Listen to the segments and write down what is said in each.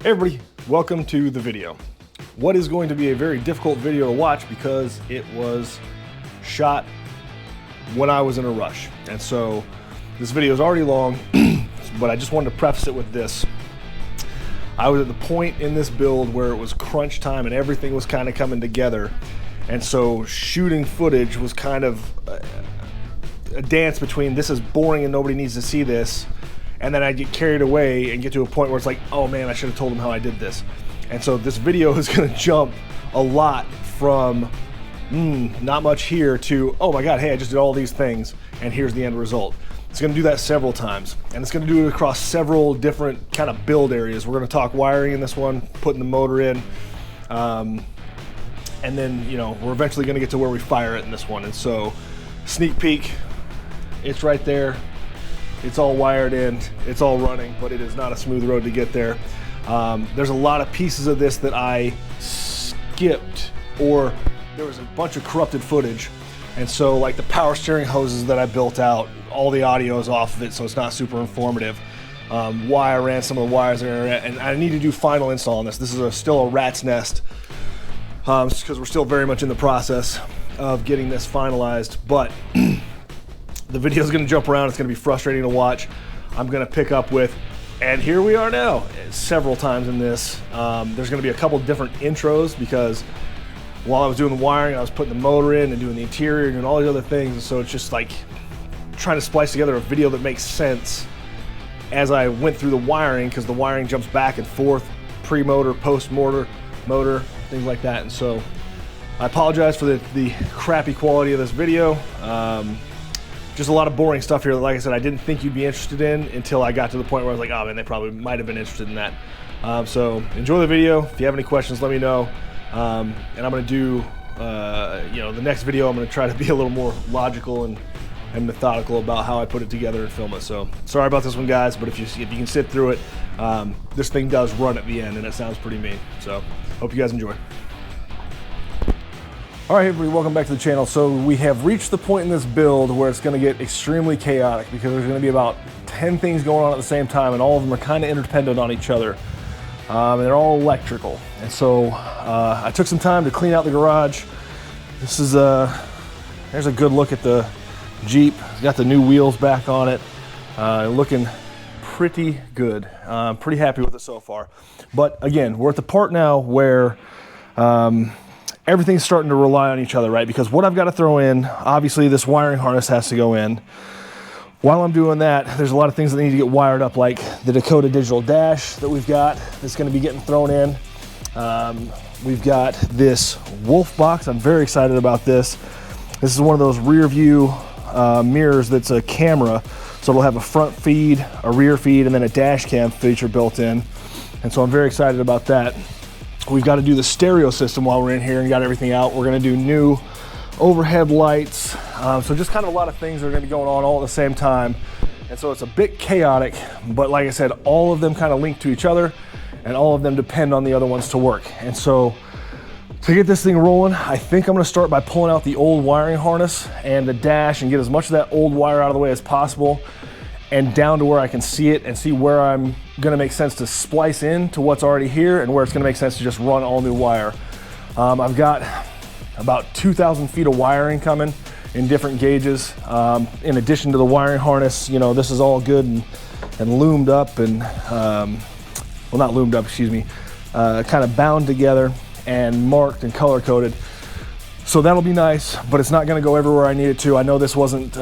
Hey everybody, welcome to the video. What is going to be a very difficult video to watch because it was shot when I was in a rush. And so this video is already long, but I just wanted to preface it with this. I was at the point in this build where it was crunch time and everything was kind of coming together. And so shooting footage was kind of a dance between this is boring and nobody needs to see this, and then I get carried away and get to a point where it's like, oh man, I should have told them how I did this. And so this video is gonna jump a lot from not much here to, oh my God, hey, I just did all these things and here's the end result. It's gonna do that several times, and it's gonna do it across several different kind of build areas. We're gonna talk wiring in this one, putting the motor in, and then, you know, we're eventually gonna get to where we fire it in this one. And so, sneak peek, it's right there. It's all wired in, it's all running, but it is not a smooth road to get there. There's a lot of pieces of this that I skipped, or there was a bunch of corrupted footage. And so like the power steering hoses that I built out, all the audio is off of it, so it's not super informative. Why I ran some of the wires there, and I need to do final install on this. This is still a rat's nest, because we're still very much in the process of getting this finalized, but the video is going to jump around. It's going to be frustrating to watch. I'm going to pick up with, and here we are now, several times in this. There's going to be a couple different intros because while I was doing the wiring, I was putting the motor in and doing the interior and doing all these other things. And so it's just like trying to splice together a video that makes sense as I went through the wiring, because the wiring jumps back and forth, pre-motor, post-motor, motor, things like that. And so I apologize for the crappy quality of this video. Just a lot of boring stuff here that, like I said, I didn't think you'd be interested in until I got to the point where I was like, oh man, they probably might have been interested in that. So enjoy the video. If you have any questions, let me know. And I'm going to do, the next video, I'm going to try to be a little more logical and methodical about how I put it together and film it. So sorry about this one, guys, but if you can sit through it, this thing does run at the end and it sounds pretty mean. So hope you guys enjoy. All right, everybody, welcome back to the channel. So we have reached the point in this build where it's gonna get extremely chaotic because there's gonna be about 10 things going on at the same time, and all of them are kind of interdependent on each other. And they're all electrical. And so I took some time to clean out the garage. This is, there's a good look at the Jeep. It's got the new wheels back on it. Looking pretty good. I'm pretty happy with it so far. But again, we're at the part now where everything's starting to rely on each other, right? Because what I've got to throw in, obviously this wiring harness has to go in. While I'm doing that, there's a lot of things that need to get wired up, like the Dakota digital dash that we've got that's going to be getting thrown in. We've got this Wolf box. I'm very excited about this. This is one of those rear view mirrors that's a camera. So it'll have a front feed, a rear feed, and then a dash cam feature built in. And so I'm very excited about that. We've got to do the stereo system while we're in here and got everything out. We're going to do new overhead lights. So just kind of a lot of things are going to be going on all at the same time. And so it's a bit chaotic, but like I said, all of them kind of link to each other and all of them depend on the other ones to work. And so to get this thing rolling, I think I'm going to start by pulling out the old wiring harness and the dash and get as much of that old wire out of the way as possible and down to where I can see it and see where I'm gonna make sense to splice in to what's already here and where it's gonna make sense to just run all new wire. I've got about 2,000 feet of wiring coming in different gauges. In addition to the wiring harness, you know, this is all good and loomed up and, well, not loomed up, excuse me, kind of bound together and marked and color coded. So that'll be nice, but it's not gonna go everywhere I need it to. I know this wasn't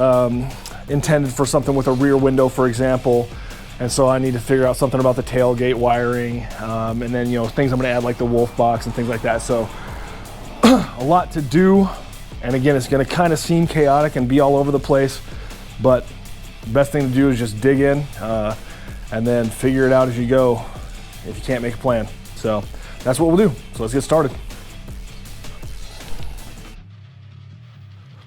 intended for something with a rear window, for example, and so I need to figure out something about the tailgate wiring, and then, you know, things I'm going to add like the Wolf box and things like that. So a lot to do, and again, it's going to kind of seem chaotic and be all over the place, but the best thing to do is just dig in and then figure it out as you go if you can't make a plan. So that's what we'll do. So let's get started.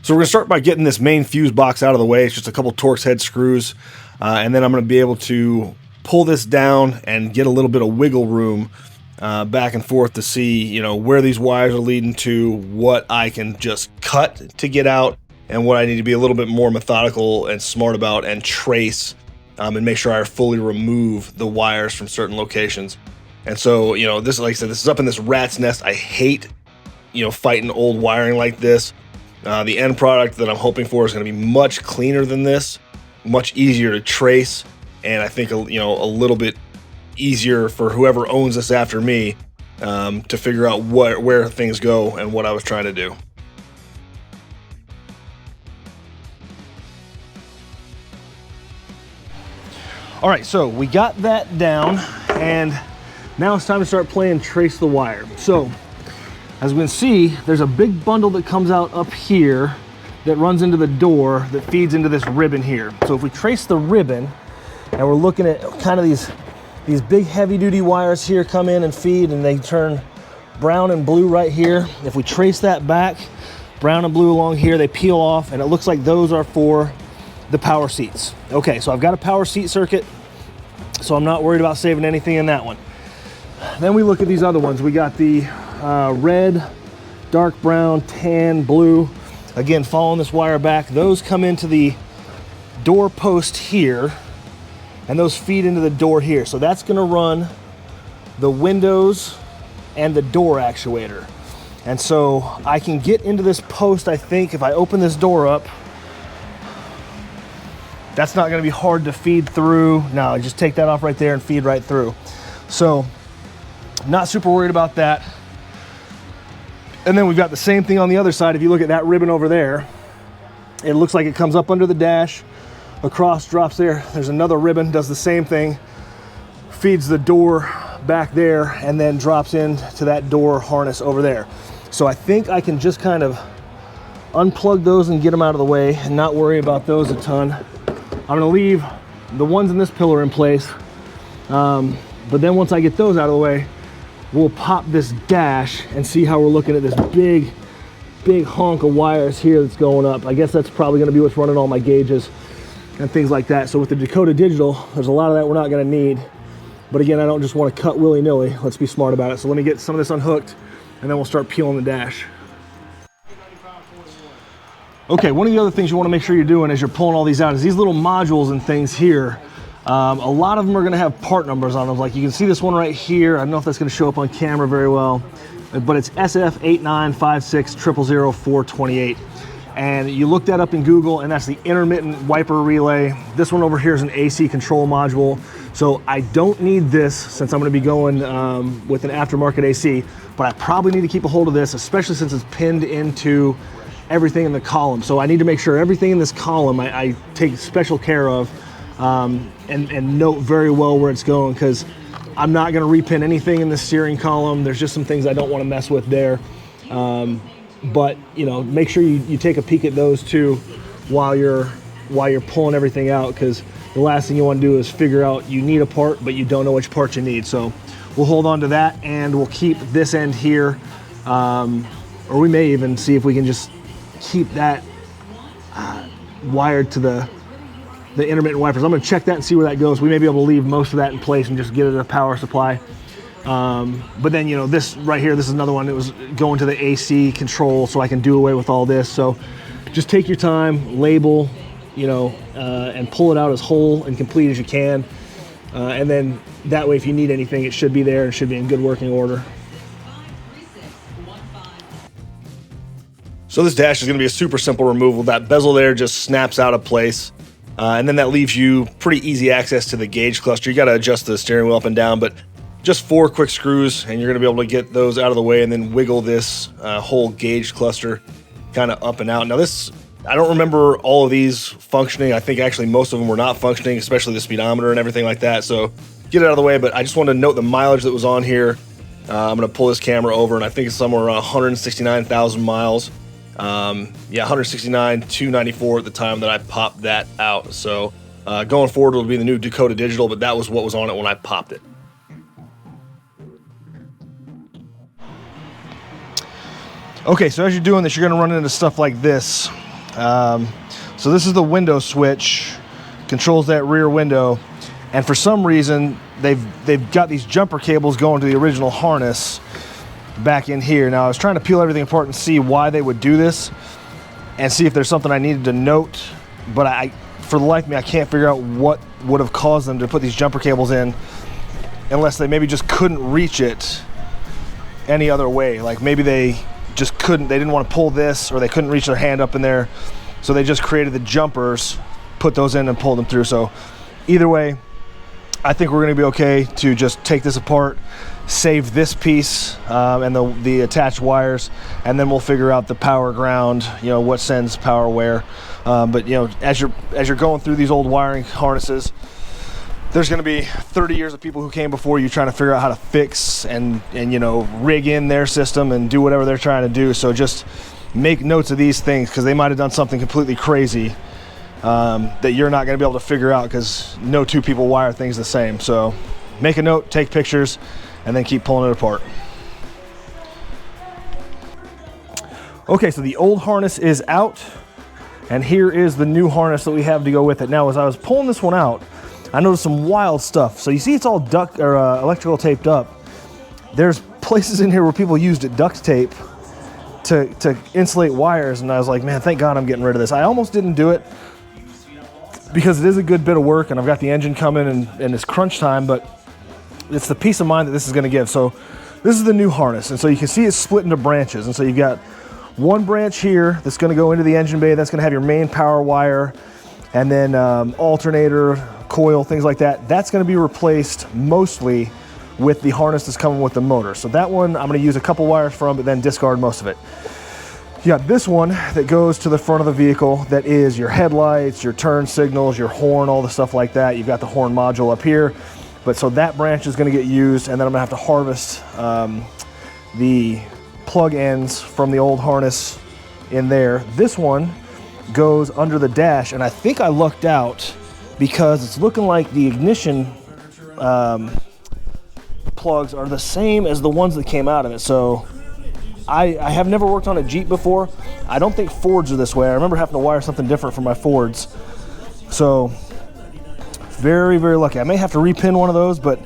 So we're gonna start by getting this main fuse box out of the way. It's just a couple Torx head screws. And then I'm gonna be able to pull this down and get a little bit of wiggle room back and forth to see, you know, where these wires are leading to, what I can just cut to get out, and what I need to be a little bit more methodical and smart about and trace and make sure I fully remove the wires from certain locations. And so, you know, this, like I said, this is up in this rat's nest. I hate, you know, fighting old wiring like this. The end product that I'm hoping for is going to be much cleaner than this, much easier to trace, and I think, you know, a little bit easier for whoever owns this after me to figure out where things go and what I was trying to do. All right, so we got that down, and now it's time to start playing trace the wire. So as we can see, there's a big bundle that comes out up here that runs into the door that feeds into this ribbon here. So if we trace the ribbon, and we're looking at kind of these big heavy duty wires here come in and feed, and they turn brown and blue right here. If we trace that back, brown and blue along here, they peel off, and it looks like those are for the power seats. Okay, so I've got a power seat circuit, so I'm not worried about saving anything in that one. Then we look at these other ones. We got the red, dark brown, tan, blue. Again, following this wire back, those come into the door post here, and those feed into the door here. So that's gonna run the windows and the door actuator. And so I can get into this post, I think, if I open this door up. That's not gonna be hard to feed through. No, I just take that off right there and feed right through. So, not super worried about that. And then we've got the same thing on the other side. If you look at that ribbon over there, it looks like it comes up under the dash, across, drops there. There's another ribbon, does the same thing, feeds the door back there, and then drops into that door harness over there. So I think I can just kind of unplug those and get them out of the way and not worry about those a ton. I'm gonna leave the ones in this pillar in place, but then once I get those out of the way, we'll pop this dash and see how we're looking at this big honk of wires here that's going up. I guess that's probably gonna be what's running all my gauges and things like that. So with the Dakota Digital, there's a lot of that we're not gonna need. But again, I don't just wanna cut willy-nilly. Let's be smart about it. So let me get some of this unhooked, and then we'll start peeling the dash. Okay, one of the other things you wanna make sure you're doing as you're pulling all these out is these little modules and things here. A lot of them are gonna have part numbers on them. Like you can see this one right here. I don't know if that's gonna show up on camera very well, but it's SF895600428. And you look that up in Google, and that's the intermittent wiper relay. This one over here is an AC control module. So I don't need this since I'm gonna be going with an aftermarket AC, but I probably need to keep a hold of this, especially since it's pinned into everything in the column. So I need to make sure everything in this column I take special care of and note very well where it's going, because I'm not going to repin anything in the steering column. There's just some things I don't want to mess with there. But you know, make sure you take a peek at those too while you're pulling everything out, because the last thing you want to do is figure out you need a part but you don't know which part you need. So we'll hold on to that, and we'll keep this end here, or we may even see if we can just keep that wired to the intermittent wipers. I'm going to check that and see where that goes. We may be able to leave most of that in place and just get it a power supply. But then, you know, this right here, this is another one that was going to the AC control, so I can do away with all this. So just take your time, label, you know, and pull it out as whole and complete as you can. And then that way, if you need anything, it should be there and should be in good working order. So this dash is going to be a super simple removal. That bezel there just snaps out of place. And then that leaves you pretty easy access to the gauge cluster. You got to adjust the steering wheel up and down, but just 4 quick screws and you're going to be able to get those out of the way and then wiggle this whole gauge cluster kind of up and out. Now this, I don't remember all of these functioning. I think actually most of them were not functioning, especially the speedometer and everything like that. So get it out of the way, but I just wanted to note the mileage that was on here. I'm going to pull this camera over, and I think it's somewhere around 169,000 miles. Yeah, 169,294 at the time that I popped that out. So going forward, it'll be the new Dakota Digital, but that was what was on it when I popped it. Okay, so as you're doing this, you're gonna run into stuff like this. So this is the window switch, controls that rear window, and for some reason, they've got these jumper cables going to the original harness back in here. Now I was trying to peel everything apart and see why they would do this and see if there's something I needed to note, but for the life of me, I can't figure out what would have caused them to put these jumper cables in unless they maybe just couldn't reach it any other way. Like maybe they just couldn't, they didn't want to pull this, or they couldn't reach their hand up in there, so they just created the jumpers, put those in and pulled them through. So either way, I think we're going to be okay to just take this apart, save this piece and the attached wires, and then we'll figure out the power ground, you know, what sends power where. But you know, as you're going through these old wiring harnesses, there's going to be 30 years of people who came before you trying to figure out how to fix and you know, rig in their system and do whatever they're trying to do. So just make notes of these things, because they might have done something completely crazy that you're not going to be able to figure out, because no two people wire things the same. So make a note, take pictures, and then keep pulling it apart. Okay, so the old harness is out, and here is the new harness that we have to go with it. Now, as I was pulling this one out, I noticed some wild stuff. So you see it's all duct or electrical taped up. There's places in here where people used duct tape to insulate wires, and I was like, man, thank God I'm getting rid of this. I almost didn't do it because it is a good bit of work, and I've got the engine coming and it's crunch time, but it's the peace of mind that this is gonna give. So this is the new harness, and so you can see it's split into branches. And so you've got one branch here that's gonna go into the engine bay, that's gonna have your main power wire, and then alternator, coil, things like that. That's gonna be replaced mostly with the harness that's coming with the motor. So that one I'm gonna use a couple wires from, but then discard most of it. You got this one that goes to the front of the vehicle, that is your headlights, your turn signals, your horn, all the stuff like that. You've got the horn module up here. But so that branch is gonna get used, and then I'm gonna have to harvest the plug ends from the old harness in there. This one goes under the dash, and I think I lucked out because it's looking like the ignition plugs are the same as the ones that came out of it. So I have never worked on a Jeep before. I don't think Fords are this way. I remember having to wire something different for my Fords. So very, very lucky. I may have to repin one of those, but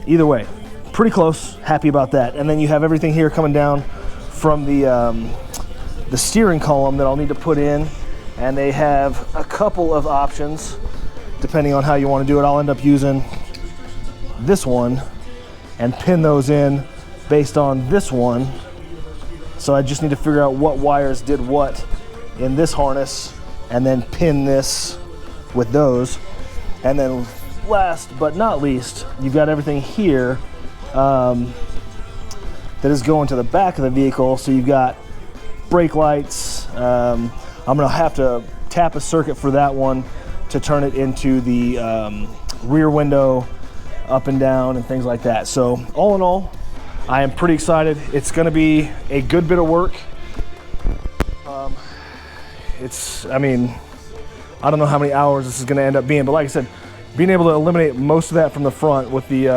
either way, pretty close. Happy about that. And then you have everything here coming down from the steering column that I'll need to put in, and they have a couple of options depending on how you want to do it. I'll end up using this one and pin those in based on this one. So I just need to figure out what wires did what in this harness, and then pin this with those. And then last but not least, you've got everything here that is going to the back of the vehicle. So you've got brake lights. I'm gonna have to tap a circuit for that one to turn it into the rear window up and down and things like that. So all in all, I am pretty excited. It's gonna be a good bit of work. I mean, I don't know how many hours this is gonna end up being, but like I said, being able to eliminate most of that from the front with the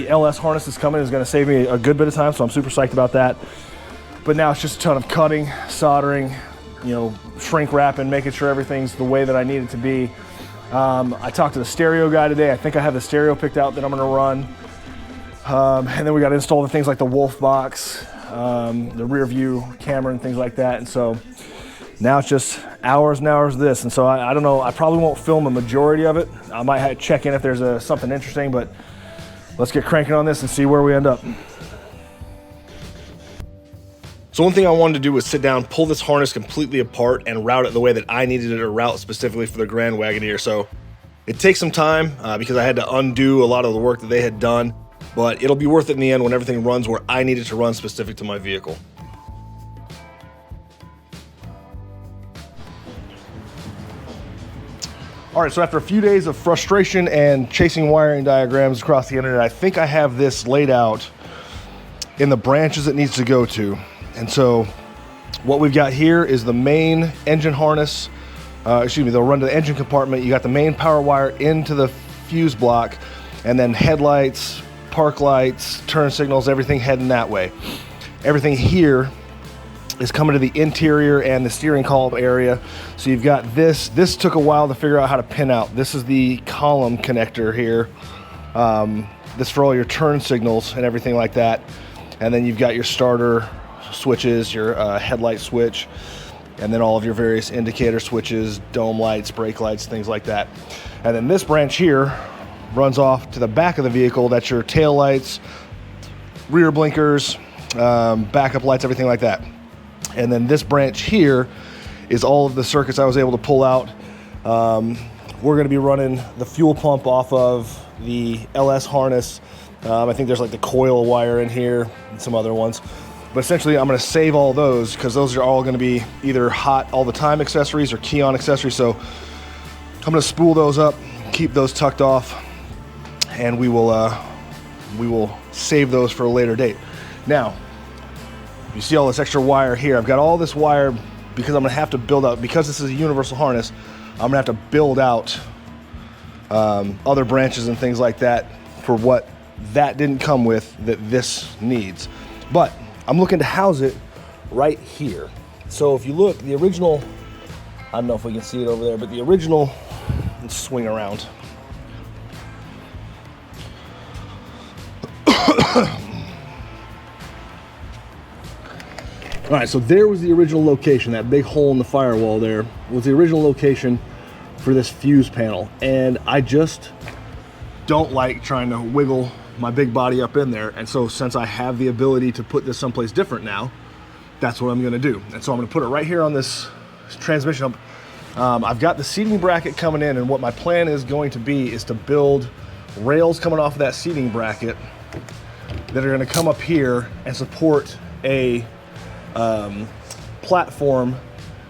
LS harness that's coming is gonna save me a good bit of time, so I'm super psyched about that. But now it's just a ton of cutting, soldering, you know, shrink wrapping, making sure everything's the way that I need it to be. I talked to the stereo guy today. I think I have the stereo picked out that I'm gonna run. And then we got to install the things like the Wolf box, the rear view camera and things like that. And so now it's just hours and hours of this. And so I don't know, I probably won't film a majority of it. I might have to check in if there's something interesting, but let's get cranking on this and see where we end up. So one thing I wanted to do was sit down, pull this harness completely apart and route it the way that I needed it to route specifically for the Grand Wagoneer. So it takes some time because I had to undo a lot of the work that they had done, but it'll be worth it in the end when everything runs where I need it to run specific to my vehicle. All right, so after a few days of frustration and chasing wiring diagrams across the internet, I think I have this laid out in the branches it needs to go to. And so what we've got here is the main engine harness. They'll run to the engine compartment. You got the main power wire into the fuse block, and then headlights, park lights, turn signals, everything heading that way. Everything here is coming to the interior and the steering column area. So you've got this. This took a while to figure out how to pin out. This is the column connector here. This for all your turn signals and everything like that. And then you've got your starter switches, your headlight switch, and then all of your various indicator switches, dome lights, brake lights, things like that. And then this branch here runs off to the back of the vehicle. That's your tail lights, rear blinkers, backup lights, everything like that. And then this branch here is all of the circuits I was able to pull out. We're gonna be running the fuel pump off of the LS harness. I think there's like the coil wire in here and some other ones. But essentially I'm gonna save all those because those are all gonna be either hot all the time accessories or key on accessories. So I'm gonna spool those up, keep those tucked off, and we will save those for a later date. Now, you see all this extra wire here. I've got all this wire because I'm gonna have to build out, because this is a universal harness, I'm gonna have to build out other branches and things like that for what that didn't come with that this needs. But I'm looking to house it right here. So if you look, the original, I don't know if we can see it over there, but the original, let's swing around. All right, so there was the original location. That big hole in the firewall there was the original location for this fuse panel. And I just don't like trying to wiggle my big body up in there. And so since I have the ability to put this someplace different now, that's what I'm gonna do. And so I'm gonna put it right here on this transmission hub. I've got the seating bracket coming in, and what my plan is going to be is to build rails coming off of that seating bracket that are gonna come up here and support a platform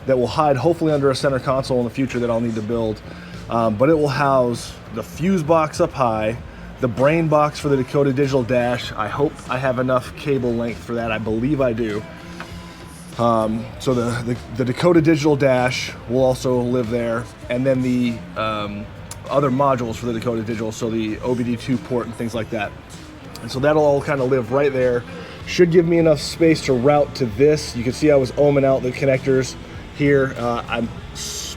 that will hide hopefully under a center console in the future that I'll need to build. But it will house the fuse box up high, the brain box for the Dakota Digital Dash. I hope I have enough cable length for that. I believe I do. So the Dakota Digital Dash will also live there. And then the other modules for the Dakota Digital, so the OBD2 port and things like that. And so that'll all kind of live right there. Should give me enough space to route to this. You can see I was ohming out the connectors here. I'm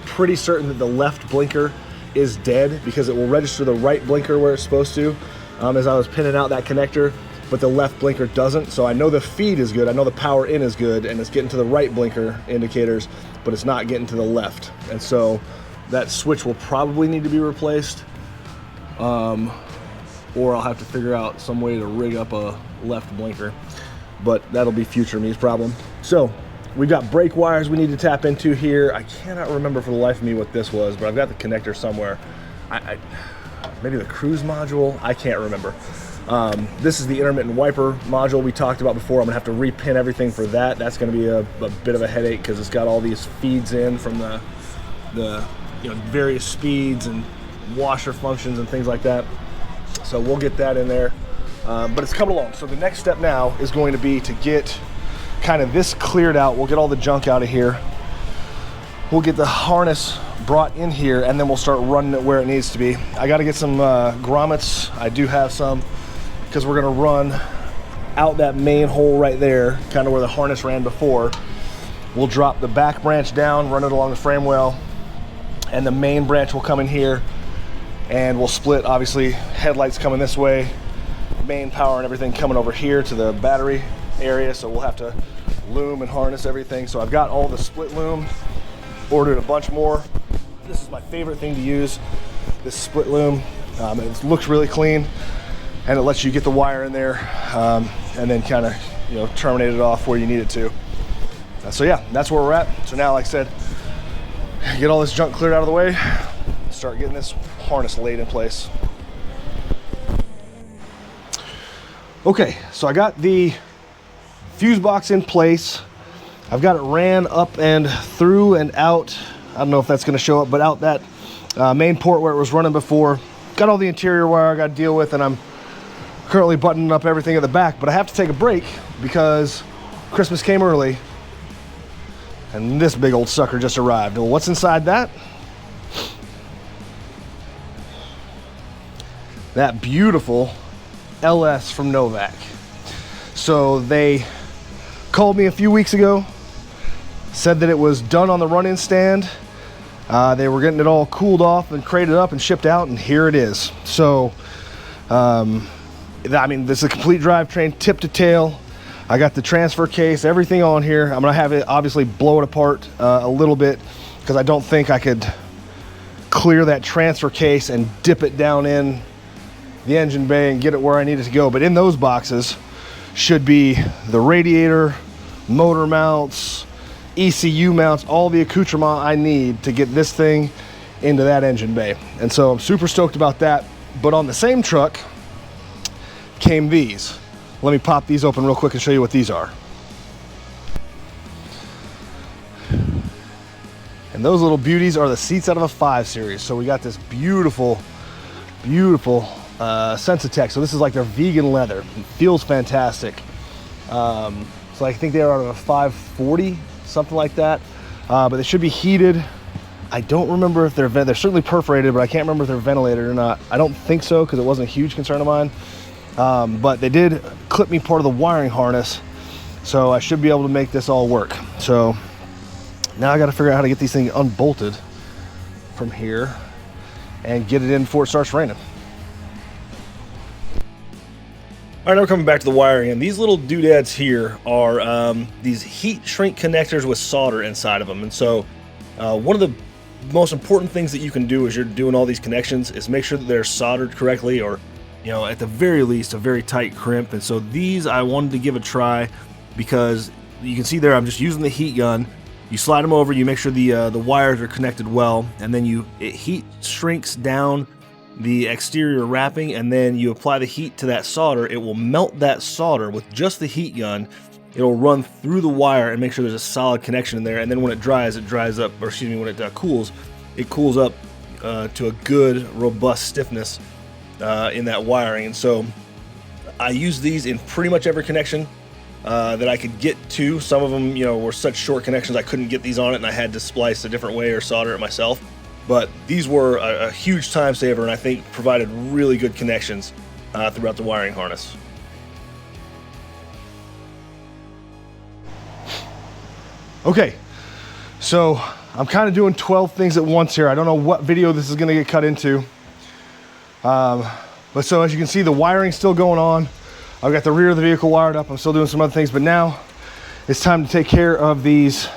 pretty certain that the left blinker is dead because it will register the right blinker where it's supposed to as I was pinning out that connector, but the left blinker doesn't. So I know the feed is good, I know the power in is good, and it's getting to the right blinker indicators, but it's not getting to the left. And so that switch will probably need to be replaced, or I'll have to figure out some way to rig up a left blinker, but that'll be future me's problem. So we've got brake wires we need to tap into here. I cannot remember for the life of me what this was, but I've got the connector somewhere. Maybe the cruise module, I can't remember. This is the intermittent wiper module we talked about before. I'm gonna have to repin everything for that. That's gonna be a bit of a headache because it's got all these feeds in from the various speeds and washer functions and things like that. So we'll get that in there, but it's coming along. So the next step now is going to be to get kind of this cleared out. We'll get all the junk out of here. We'll get the harness brought in here, and then we'll start running it where it needs to be. I got to get some grommets. I do have some, because we're going to run out that main hole right there, kind of where the harness ran before. We'll drop the back branch down, run it along the frame well, and the main branch will come in here, and we'll split, obviously, headlights coming this way, main power and everything coming over here to the battery area, so we'll have to loom and harness everything. So I've got all the split loom, ordered a bunch more. This is my favorite thing to use, this split loom. It looks really clean, and it lets you get the wire in there and then kind of terminate it off where you need it to. So yeah, that's where we're at. So now, like I said, get all this junk cleared out of the way, start getting this harness laid in place. Okay, so I got the fuse box in place. I've got it ran up and through and out. I don't know if that's going to show up, but out that main port where it was running before. Got all the interior wire I got to deal with, and I'm currently buttoning up everything at the back, but I have to take a break because Christmas came early and this big old sucker just arrived. Well, what's inside that? That beautiful LS from Novak. So they called me a few weeks ago, said that it was done on the run-in stand. They were getting it all cooled off and crated up and shipped out, and here it is. So, I mean, this is a complete drivetrain, tip to tail. I got the transfer case, everything on here. I'm gonna have it obviously blow it apart a little bit because I don't think I could clear that transfer case and dip it down in the engine bay and get it where I need it to go. But in those boxes should be the radiator, motor mounts, ECU mounts, all the accoutrement I need to get this thing into that engine bay. And so I'm super stoked about that. But on the same truck came these. Let me pop these open real quick and show you what these are. And those little beauties are the seats out of a 5 Series. So we got this beautiful, beautiful Sensitech. So this is like their vegan leather. It feels fantastic. So I think they're out of a 540, something like that. But they should be heated. I don't remember if they're certainly perforated, but I can't remember if they're ventilated or not. I don't think so, because it wasn't a huge concern of mine. But they did clip me part of the wiring harness, so I should be able to make this all work. So now I got to figure out how to get these things unbolted from here and get it in before it starts raining. All right, now we're coming back to the wiring, and these little doodads here are these heat shrink connectors with solder inside of them. And so one of the most important things that you can do as you're doing all these connections is make sure that they're soldered correctly, or, you know, at the very least a very tight crimp. And so these I wanted to give a try, because you can see there I'm just using the heat gun. You slide them over, you make sure the wires are connected well, and then it heat shrinks down the exterior wrapping, and then you apply the heat to that solder. It will melt that solder with just the heat gun. It'll run through the wire and make sure there's a solid connection in there, and then when it dries up, or excuse me, when it cools, it cools up to a good, robust stiffness in that wiring. And so I use these in pretty much every connection that I could get to. Some of them, you know, were such short connections I couldn't get these on it, and I had to splice a different way or solder it myself. But these were a huge time saver, and I think provided really good connections throughout the wiring harness. Okay, so I'm kind of doing 12 things at once here. I don't know what video this is going to get cut into. But so as you can see, the wiring's still going on. I've got the rear of the vehicle wired up. I'm still doing some other things, but now it's time to take care of these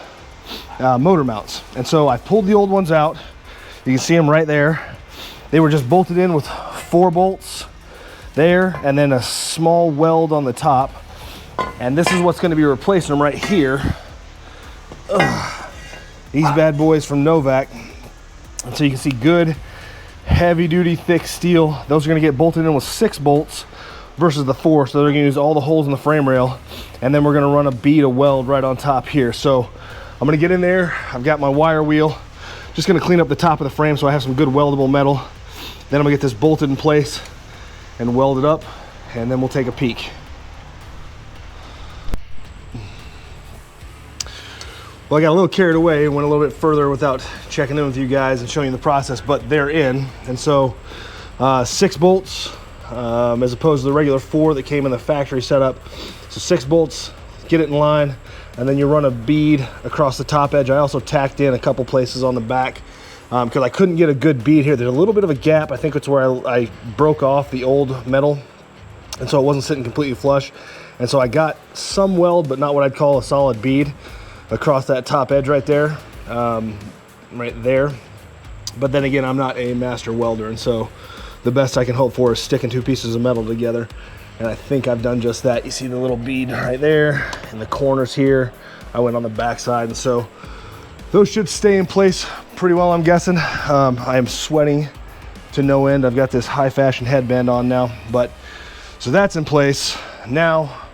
motor mounts. And so I pulled the old ones out. You can see them right there. They were just bolted in with 4 bolts there, and then a small weld on the top. And this is what's going to be replacing them right here. These bad boys from Novak. And so you can see good, heavy duty, thick steel. Those are going to get bolted in with 6 bolts versus the 4. So they're going to use all the holes in the frame rail. And then we're going to run a bead of weld right on top here. So I'm going to get in there. I've got my wire wheel. Just going to clean up the top of the frame so I have some good weldable metal. Then I'm going to get this bolted in place and weld it up, and then we'll take a peek. Well, I got a little carried away and went a little bit further without checking in with you guys and showing you the process, but they're in. And so 6 bolts as opposed to the regular 4 that came in the factory setup. So 6 bolts, get it in line, and then you run a bead across the top edge. I also tacked in a couple places on the back because I couldn't get a good bead here. There's a little bit of a gap. I think it's where I broke off the old metal, and so it wasn't sitting completely flush. And so I got some weld, but not what I'd call a solid bead across that top edge right there, right there. But then again, I'm not a master welder, and so the best I can hope for is sticking 2 pieces of metal together. And I think I've done just that. You see the little bead right there in the corners here. I went on the back side, and so those should stay in place pretty well, I'm guessing. I am sweating to no end. I've got this high fashion headband on now, but so that's in place. Now,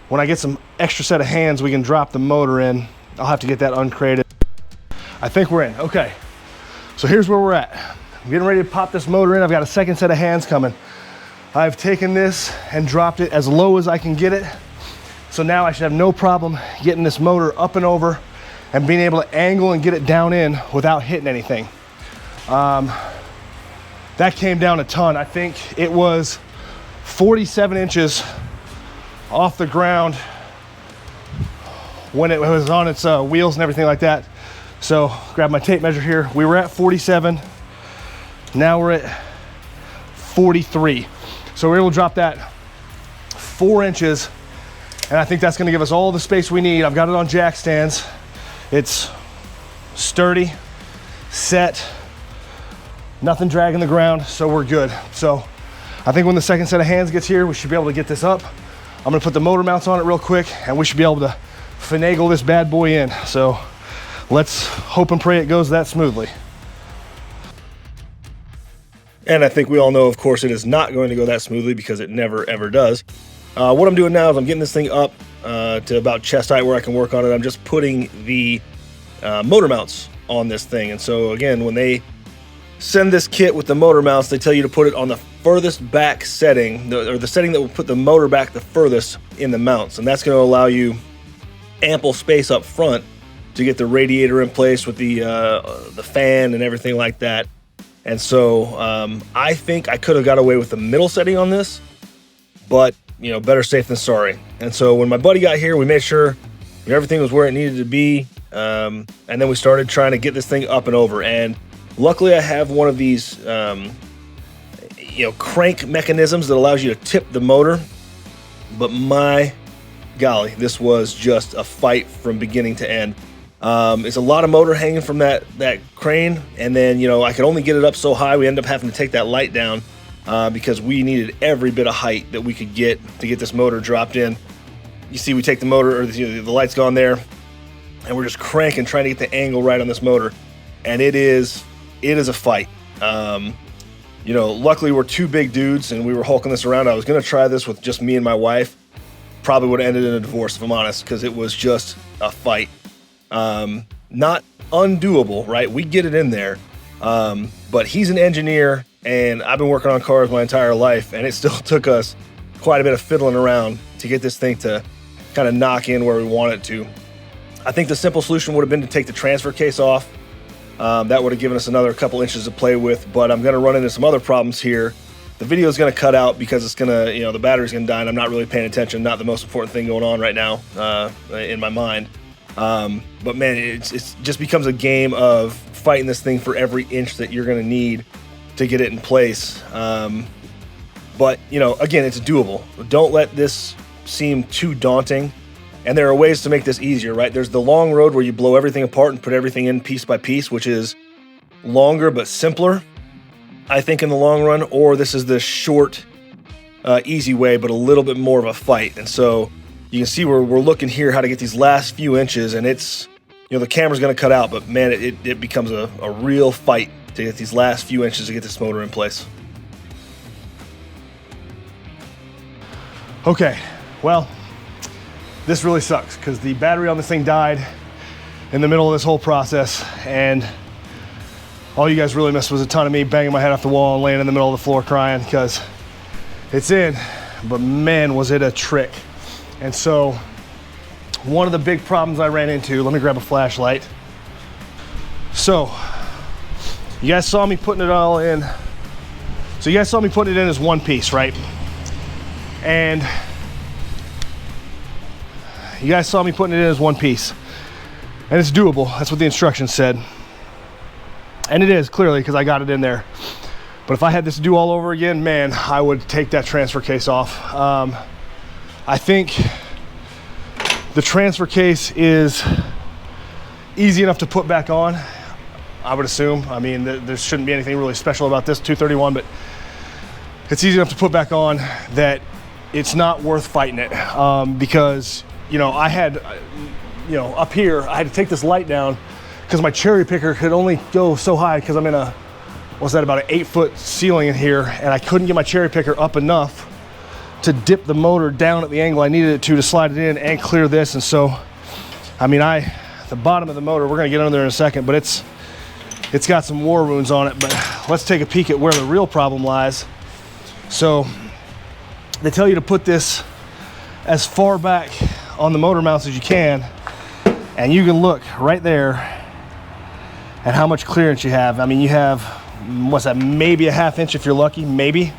when I get some extra set of hands, we can drop the motor in. I'll have to get that uncrated. I think we're in. Okay, so here's where we're at. I'm getting ready to pop this motor in. I've got a second set of hands coming. I've taken this and dropped it as low as I can get it. So now I should have no problem getting this motor up and over and being able to angle and get it down in without hitting anything. That came down a ton. I think it was 47 inches off the ground when it was on its wheels and everything like that. So grab my tape measure here. We were at 47. Now we're at 43. So we're able to drop that 4 inches, and I think that's gonna give us all the space we need. I've got it on jack stands. It's sturdy, set, nothing dragging the ground, so we're good. So I think when the second set of hands gets here, we should be able to get this up. I'm gonna put the motor mounts on it real quick, and we should be able to finagle this bad boy in. So let's hope and pray it goes that smoothly. And I think we all know, of course, it is not going to go that smoothly because it never, ever does. What I'm doing now is I'm getting this thing up to about chest height where I can work on it. I'm just putting the motor mounts on this thing. And so again, when they send this kit with the motor mounts, they tell you to put it on the furthest back setting, or the setting that will put the motor back the furthest in the mounts. And that's going to allow you ample space up front to get the radiator in place with the fan and everything like that. And so I think I could have got away with the middle setting on this, but you know, better safe than sorry. And so when my buddy got here, we made sure everything was where it needed to be. And then we started trying to get this thing up and over. And luckily I have one of these, crank mechanisms that allows you to tip the motor. But my golly, this was just a fight from beginning to end. It's a lot of motor hanging from that crane. And then, I could only get it up so high. We ended up having to take that light down because we needed every bit of height that we could get to get this motor dropped in. You see, we take the motor, or the light's gone there, and we're just cranking, trying to get the angle right on this motor. And it is a fight. Luckily we're two big dudes and we were hulking this around. I was going to try this with just me and my wife. Probably would have ended in a divorce, if I'm honest, because it was just a fight. Not undoable, right? We get it in there. But he's an engineer and I've been working on cars my entire life, and it still took us quite a bit of fiddling around to get this thing to kind of knock in where we want it to. I think the simple solution would have been to take the transfer case off. That would have given us another couple inches to play with, but I'm going to run into some other problems here. The video is going to cut out because it's going to, the battery's going to die, and I'm not really paying attention. Not the most important thing going on right now in my mind. But man, it just becomes a game of fighting this thing for every inch that you're going to need to get it in place. But, again, it's doable. Don't let this seem too daunting. And there are ways to make this easier, right? There's the long road where you blow everything apart and put everything in piece by piece, which is longer but simpler, I think, in the long run. Or this is the short, easy way, but a little bit more of a fight. And so you can see we're looking here how to get these last few inches, and it's, the camera's going to cut out, but man, it becomes a real fight to get these last few inches to get this motor in place. Okay, well, this really sucks because the battery on this thing died in the middle of this whole process, and all you guys really missed was a ton of me banging my head off the wall and laying in the middle of the floor crying because it's in, but man, was it a trick. And so one of the big problems I ran into, let me grab a flashlight. So you guys saw me putting it all in. So you guys saw me putting it in as one piece, right? And you guys saw me putting it in as one piece. And it's doable. That's what the instructions said. And it is, clearly, because I got it in there. But if I had this to do all over again, man, I would take that transfer case off. I think the transfer case is easy enough to put back on, I would assume. I mean, there shouldn't be anything really special about this 231, but it's easy enough to put back on that it's not worth fighting it. Because, I had, up here, I had to take this light down because my cherry picker could only go so high because I'm in about an 8-foot ceiling in here, and I couldn't get my cherry picker up enough to dip the motor down at the angle I needed it to slide it in and clear this. And so, I mean, the bottom of the motor, we're gonna get under there in a second, but it's got some war wounds on it. But let's take a peek at where the real problem lies. So they tell you to put this as far back on the motor mounts as you can, and you can look right there at how much clearance you have. I mean, you have, what's that, maybe a ½ inch if you're lucky, maybe.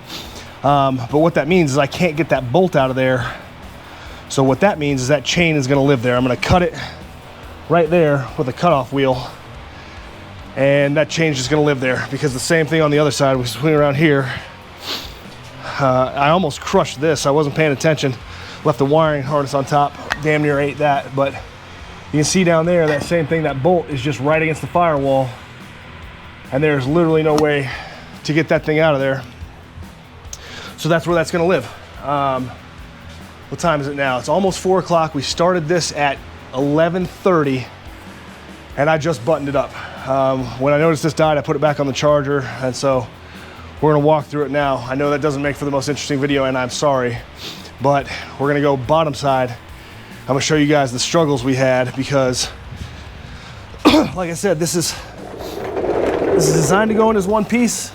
But what that means is I can't get that bolt out of there. So what that means is that chain is going to live there. I'm going to cut it right there with a cutoff wheel, and that chain is just going to live there, because the same thing on the other side, we swing around here. I almost crushed this. I wasn't paying attention. Left the wiring harness on top. Damn near ate that. But you can see down there, that same thing, that bolt is just right against the firewall, and there's literally no way to get that thing out of there. So that's where that's gonna live. What time is it now? It's almost 4 o'clock. We started this at 11:30 and I just buttoned it up. When I noticed this died, I put it back on the charger, and so we're gonna walk through it now. I know that doesn't make for the most interesting video, and I'm sorry, but we're gonna go bottom side. I'm gonna show you guys the struggles we had because, like I said, this is designed to go in as one piece.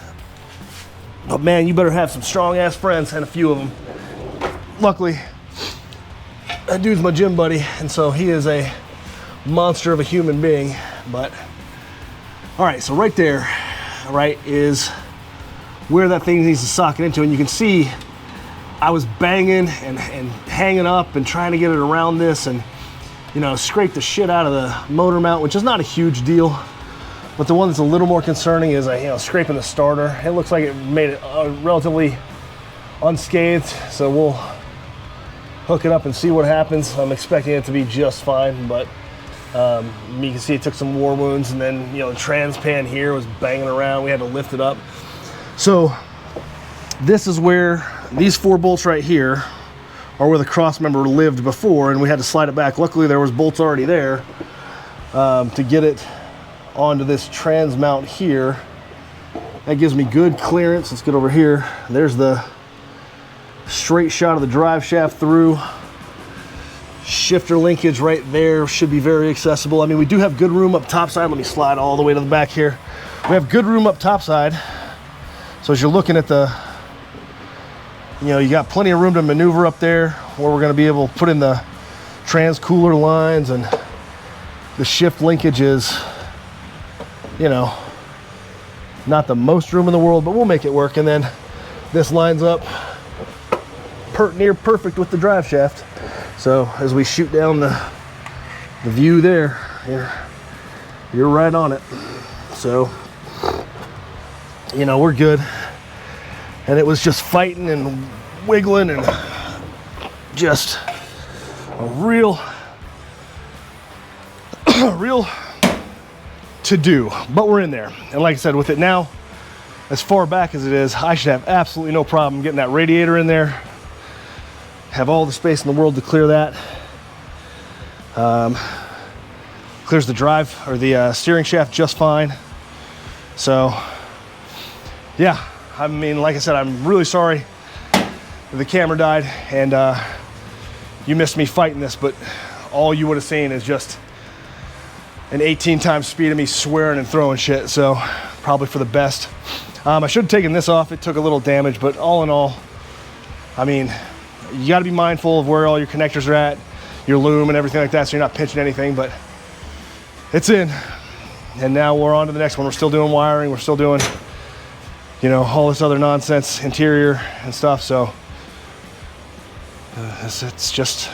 But man, you better have some strong ass friends, and a few of them. Luckily, that dude's my gym buddy, and so he is a monster of a human being. But all right, so right there, right, is where that thing needs to socket into, and you can see I was banging and hanging up and trying to get it around this, and you know, scrape the shit out of the motor mount, which is not a huge deal. But the one that's a little more concerning is, scraping the starter. It looks like it made it relatively unscathed, so we'll hook it up and see what happens. I'm expecting it to be just fine, but you can see it took some war wounds, and then the trans pan here was banging around. We had to lift it up. So this is where these 4 bolts right here are where the cross member lived before, and we had to slide it back. Luckily there was bolts already there to get it onto this trans mount here. That gives me good clearance. Let's get over here. There's the straight shot of the drive shaft through. Shifter linkage right there should be very accessible. I mean, we do have good room up top side. Let me slide all the way to the back here. We have good room up top side. So as you're looking at the, you got plenty of room to maneuver up there, where we're going to be able to put in the trans cooler lines, and the shift linkage is, not the most room in the world, but we'll make it work. And then this lines up near perfect with the drive shaft. So as we shoot down the view there, you're right on it. So, we're good. And it was just fighting and wiggling and just a real to do, but we're in there. And like I said, with it now as far back as it is, I should have absolutely no problem getting that radiator in there. Have all the space in the world to clear that. Clears the drive or the steering shaft just fine. So yeah, I mean, like I said, I'm really sorry that the camera died and you missed me fighting this, but all you would have seen is just an 18 times speed of me swearing and throwing shit. So probably for the best. I should have taken this off. It took a little damage, but all in all, I mean, you got to be mindful of where all your connectors are at, your loom and everything like that, so you're not pinching anything. But it's in, and now we're on to the next one. We're still doing wiring. We're still doing, all this other nonsense, interior and stuff. So it's just,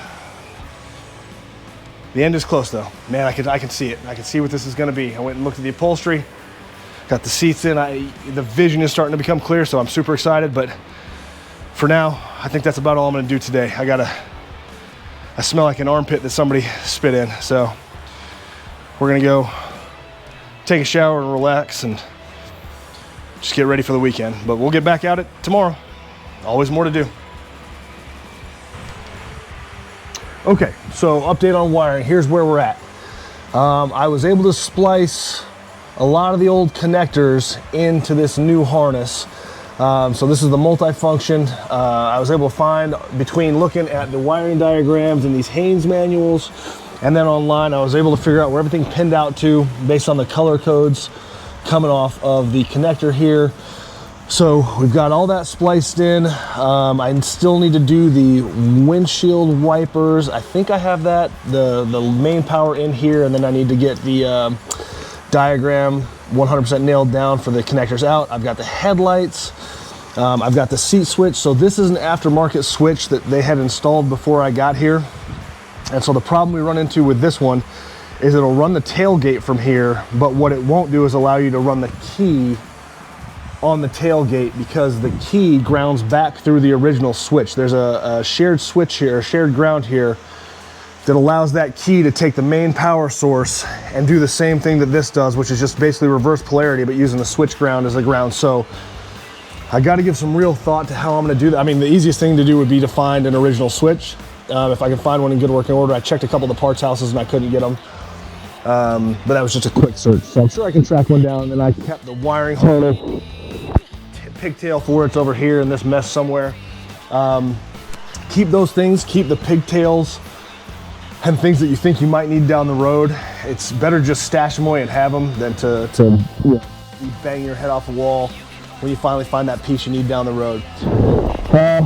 the end is close though. Man, I can see it. I can see what this is going to be. I went and looked at the upholstery, got the seats in. The vision is starting to become clear, so I'm super excited. But for now, I think that's about all I'm going to do today. I smell like an armpit that somebody spit in. So we're going to go take a shower and relax and just get ready for the weekend. But we'll get back at it tomorrow. Always more to do. Okay, so update on wiring. Here's where we're at. I was able to splice a lot of the old connectors into this new harness. So this is the multifunction. I was able to find, between looking at the wiring diagrams and these Haynes manuals, and then online, I was able to figure out where everything pinned out to based on the color codes coming off of the connector here. So we've got all that spliced in. I still need to do the windshield wipers. I think I have that, the main power in here, and then I need to get the diagram 100% nailed down for the connectors out. I've got the headlights. I've got the seat switch. So this is an aftermarket switch that they had installed before I got here. And so the problem we run into with this one is it'll run the tailgate from here, but what it won't do is allow you to run the key on the tailgate, because the key grounds back through the original switch. There's a shared switch here, a shared ground here, that allows that key to take the main power source and do the same thing that this does, which is just basically reverse polarity, but using the switch ground as a ground. So I got to give some real thought to how I'm going to do that. I mean, the easiest thing to do would be to find an original switch. If I can find one in good working order. I checked a couple of the parts houses and I couldn't get them. But that was just a quick search. So I'm sure I can track one down, and then I kept the wiring harness pigtail for it's over here in this mess somewhere. Keep those things, keep the pigtails and things that you think you might need down the road. It's better just stash them away and have them than to bang your head off the wall when you finally find that piece you need down the road.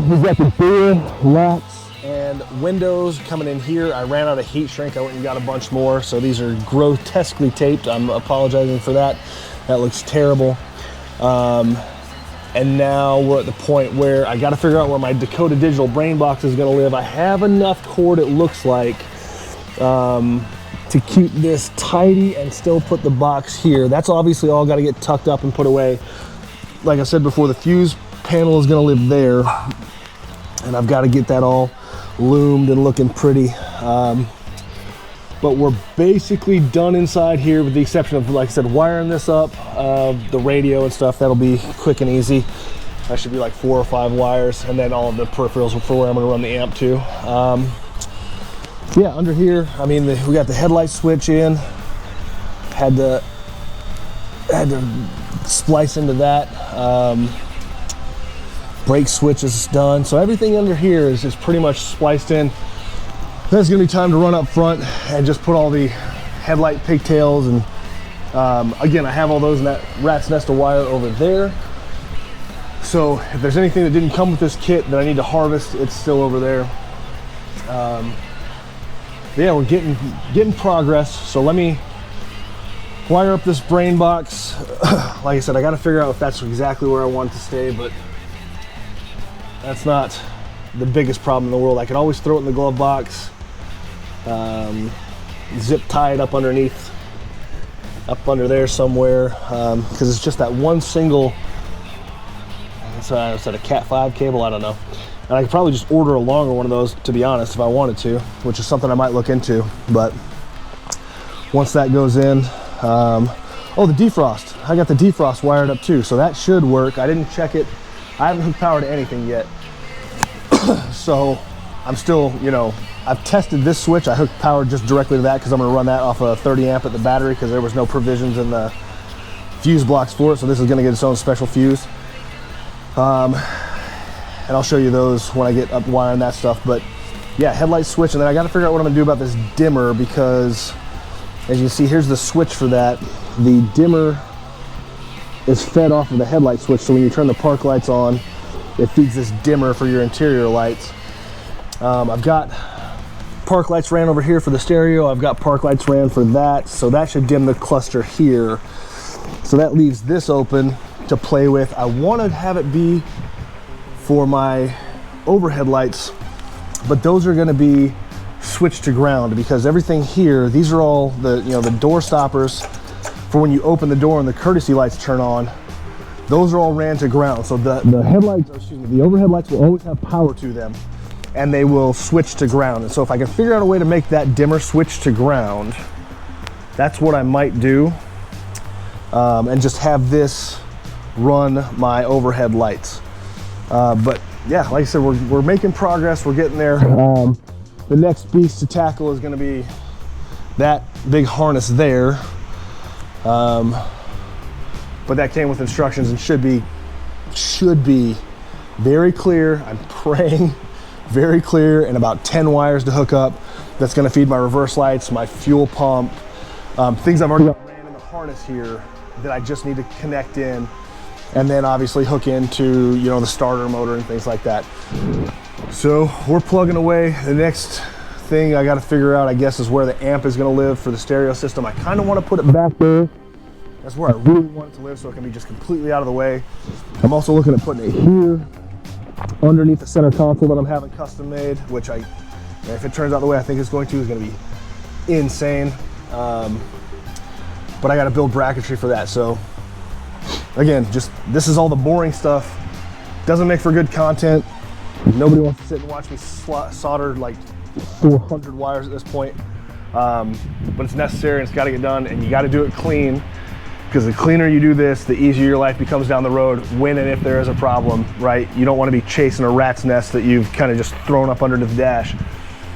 We've got the door locks and windows coming in here. I ran out of heat shrink. I went and got a bunch more. So these are grotesquely taped. I'm apologizing for that. That looks terrible. And now we're at the point where I got to figure out where my Dakota Digital brain box is going to live. I have enough cord, it looks like, to keep this tidy and still put the box here. That's obviously all got to get tucked up and put away. Like I said before, the fuse panel is going to live there, and I've got to get that all loomed and looking pretty. But we're basically done inside here, with the exception of, like I said, wiring this up, the radio and stuff. That'll be quick and easy. That should be like 4 or 5 wires, and then all of the peripherals for where I'm going to run the amp to. Yeah, under here, I mean, we got the headlight switch in. Had to splice into that. Brake switch is done. So everything under here is pretty much spliced in. Then it's gonna be time to run up front and just put all the headlight pigtails and again, I have all those in that rat's nest of wire over there. So if there's anything that didn't come with this kit that I need to harvest, it's still over there. Yeah, we're getting progress. So let me wire up this brain box. Like I said, I got to figure out if that's exactly where I want it to stay, but that's not the biggest problem in the world. I could always throw it in the glove box, zip tie it up underneath, up under there somewhere, because it's just that one single, is that a Cat 5 cable? I don't know. And I could probably just order a longer one of those, to be honest, if I wanted to, which is something I might look into. But once that goes in, oh, the defrost. I got the defrost wired up too, so that should work. I didn't check it. I haven't hooked power to anything yet. So I'm still, you know, I've tested this switch. I hooked power just directly to that because I'm going to run that off a 30 amp at the battery because there was no provisions in the fuse blocks for it. So this is going to get its own special fuse. And I'll show you those when I get up wiring that stuff. But yeah, headlight switch. And then I got to figure out what I'm going to do about this dimmer, because as you see, here's the switch for that. The dimmer is fed off of the headlight switch. So when you turn the park lights on, it feeds this dimmer for your interior lights. I've got park lights ran over here for the stereo. I've got park lights ran for that. So that should dim the cluster here. So that leaves this open to play with. I want to have it be for my overhead lights, but those are going to be switched to ground, because everything here, these are all the, you know, the door stoppers for when you open the door and the courtesy lights turn on. Those are all ran to ground. So the headlights, excuse me, the overhead lights will always have power to them, and they will switch to ground. And so if I can figure out a way to make that dimmer switch to ground, that's what I might do, and just have this run my overhead lights. But yeah, like I said, we're making progress. We're getting there. The next beast to tackle is going to be that big harness there. But that came with instructions and should be very clear. I'm praying very clear, and about 10 wires to hook up. That's going to feed my reverse lights, my fuel pump, things I've already ran in the harness here that I just need to connect in, and then obviously hook into, you know, the starter motor and things like that. So we're plugging away. The next thing I got to figure out, I guess, is where the amp is going to live for the stereo system. I kind of want to put it back there. That's where I really want it to live, so it can be just completely out of the way. I'm also looking at putting it here underneath the center console that I'm having custom made, which if it turns out the way I think it's going to, is going to be insane. But I got to build bracketry for that. So again, just this is all the boring stuff. Doesn't make for good content. Nobody wants to sit and watch me solder like 400 wires at this point. But it's necessary and it's got to get done, and you got to do it clean. because the cleaner you do this, the easier your life becomes down the road when and if there is a problem, right? You don't want to be chasing a rat's nest that you've kind of just thrown up underneath the dash.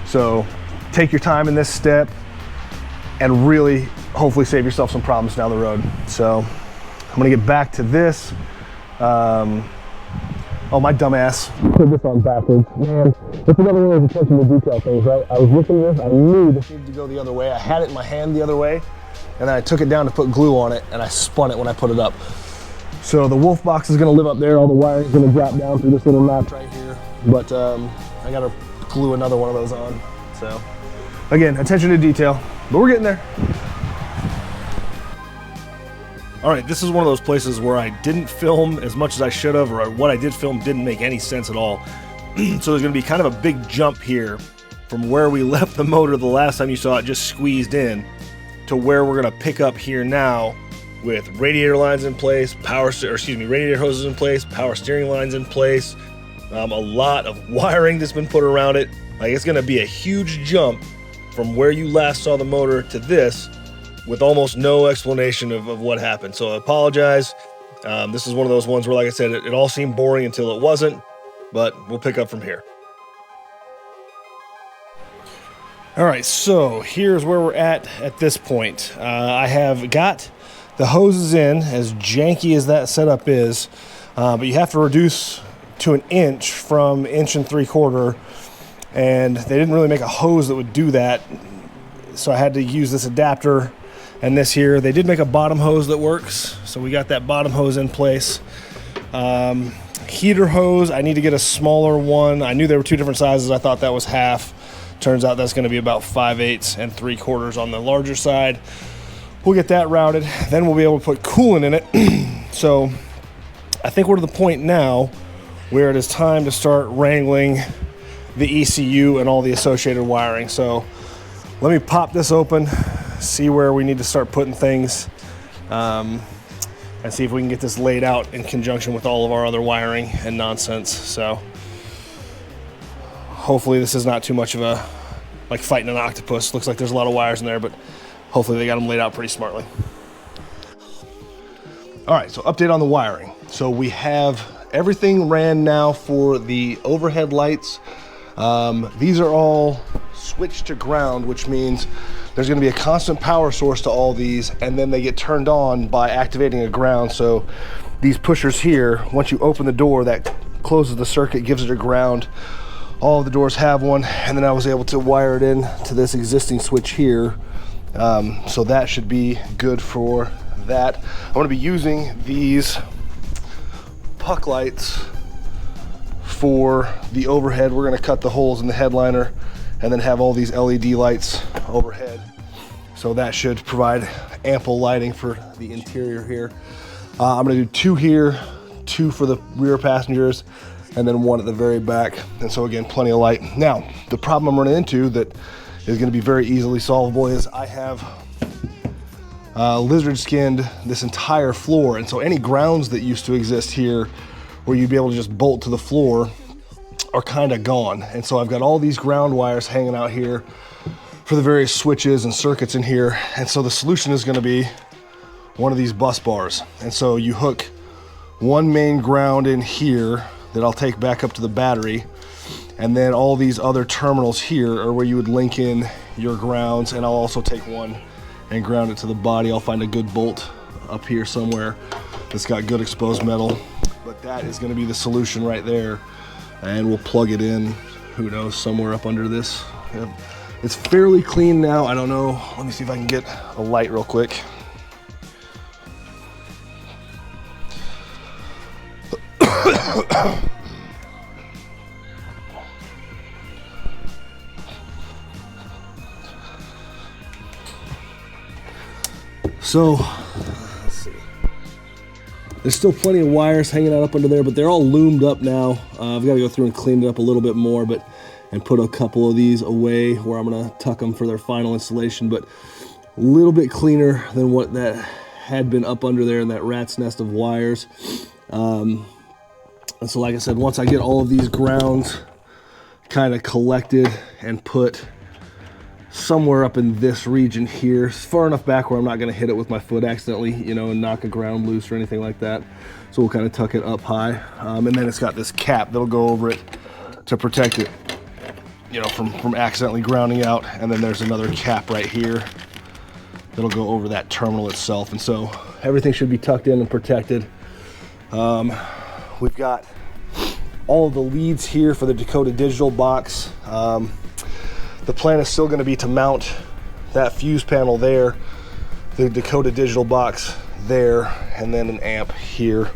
So take your time in this step and really hopefully save yourself some problems down the road. So I'm gonna get back to this. Oh, my dumbass. Put this on backwards. Man, that's another one of those attention to detail things, right? I was looking at this, I knew this needed to go the other way. I had it in my hand the other way, and then I took it down to put glue on it, and I spun it when I put it up. So the wolf box is gonna live up there. All the wiring is gonna drop down through this little notch right here. But I gotta glue another one of those on. So again, attention to detail, but we're getting there. All right, this is one of those places where I didn't film as much as I should have, or what I did film didn't make any sense at all. So there's gonna be kind of a big jump here from where we left the motor the last time you saw it just squeezed in to where we're gonna pick up here now with radiator lines in place, radiator hoses in place, power steering lines in place, a lot of wiring that's been put around it. Like, it's gonna be a huge jump from where you last saw the motor to this, with almost no explanation of what happened. So I apologize. This is one of those ones where, like I said, it all seemed boring until it wasn't, but we'll pick up from here. All right, so here's where we're at this point. I have got the hoses in, as janky as that setup is, but you have to reduce to 1 inch from 1 3/4 inches, and they didn't really make a hose that would do that, so I had to use this adapter and this here. They did make a bottom hose that works, so we got that bottom hose in place. Heater hose, I need to get a smaller one. I knew there were 2 different sizes. I thought that was half. Turns out that's going to be about 5/8 and 3/4 on the larger side. We'll get that routed, then we'll be able to put coolant in it. So I think we're to the point now where it is time to start wrangling the ECU and all the associated wiring. So let me pop this open, see where we need to start putting things, and see if we can get this laid out in conjunction with all of our other wiring and nonsense. So hopefully this is not too much of a, like fighting an octopus. Looks like there's a lot of wires in there, but hopefully they got them laid out pretty smartly. All right, so update on the wiring. So we have everything ran now for the overhead lights. These are all switched to ground, which means there's going to be a constant power source to all these, and then they get turned on by activating a ground. So these pushers here, once you open the door, that closes the circuit, gives it a ground. All of the doors have one, and then I was able to wire it in to this existing switch here. So that should be good for that. I'm going to be using these puck lights for the overhead. We're going to cut the holes in the headliner and then have all these LED lights overhead. So that should provide ample lighting for the interior here. I'm going to do 2 here, 2 for the rear passengers, and then 1 at the very back. And so again, plenty of light. Now, the problem I'm running into that is going to be very easily solvable is I have lizard skinned this entire floor, and so any grounds that used to exist here where you'd be able to just bolt to the floor are kind of gone. And so I've got all these ground wires hanging out here for the various switches and circuits in here. And so the solution is going to be one of these bus bars. And so you hook one main ground in here that I'll take back up to the battery, and then all these other terminals here are where you would link in your grounds, and I'll also take one and ground it to the body. I'll find a good bolt up here somewhere that's got good exposed metal, but that is going to be the solution right there, and we'll plug it in, who knows, somewhere up under this. Yep. It's fairly clean now. I don't know, let me see if I can get a light real quick. So, let's see. There's still plenty of wires hanging out up under there, but they're all loomed up now. I've got to go through and clean it up a little bit more, and put a couple of these away where I'm going to tuck them for their final installation, but a little bit cleaner than what that had been up under there in that rat's nest of wires. And so like I said, once I get all of these grounds kind of collected and put somewhere up in this region here. It's far enough back where I'm not going to hit it with my foot accidentally, you know, and knock a ground loose or anything like that. So we'll kind of tuck it up high. And then it's got this cap that'll go over it to protect it, you know, from accidentally grounding out. And then there's another cap right here that'll go over that terminal itself. And so everything should be tucked in and protected. We've got all of the leads here for the Dakota Digital box. The plan is still going to be to mount that fuse panel there, the Dakota Digital box there, and then an amp here.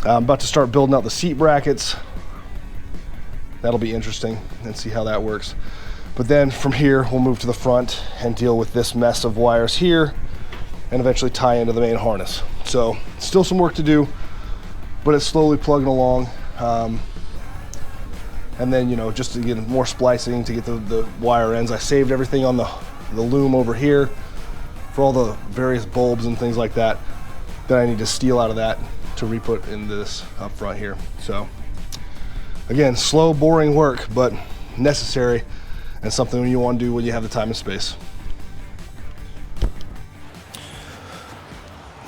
I'm about to start building out the seat brackets. That'll be interesting and see how that works. But then from here, we'll move to the front and deal with this mess of wires here and eventually tie into the main harness. So still some work to do, but it's slowly plugging along. And then, you know, just to get more splicing to get the wire ends. I saved everything on the loom over here for all the various bulbs and things like that I need to steal out of that to re-put into this up front here. So again, slow, boring work, but necessary and something you want to do when you have the time and space.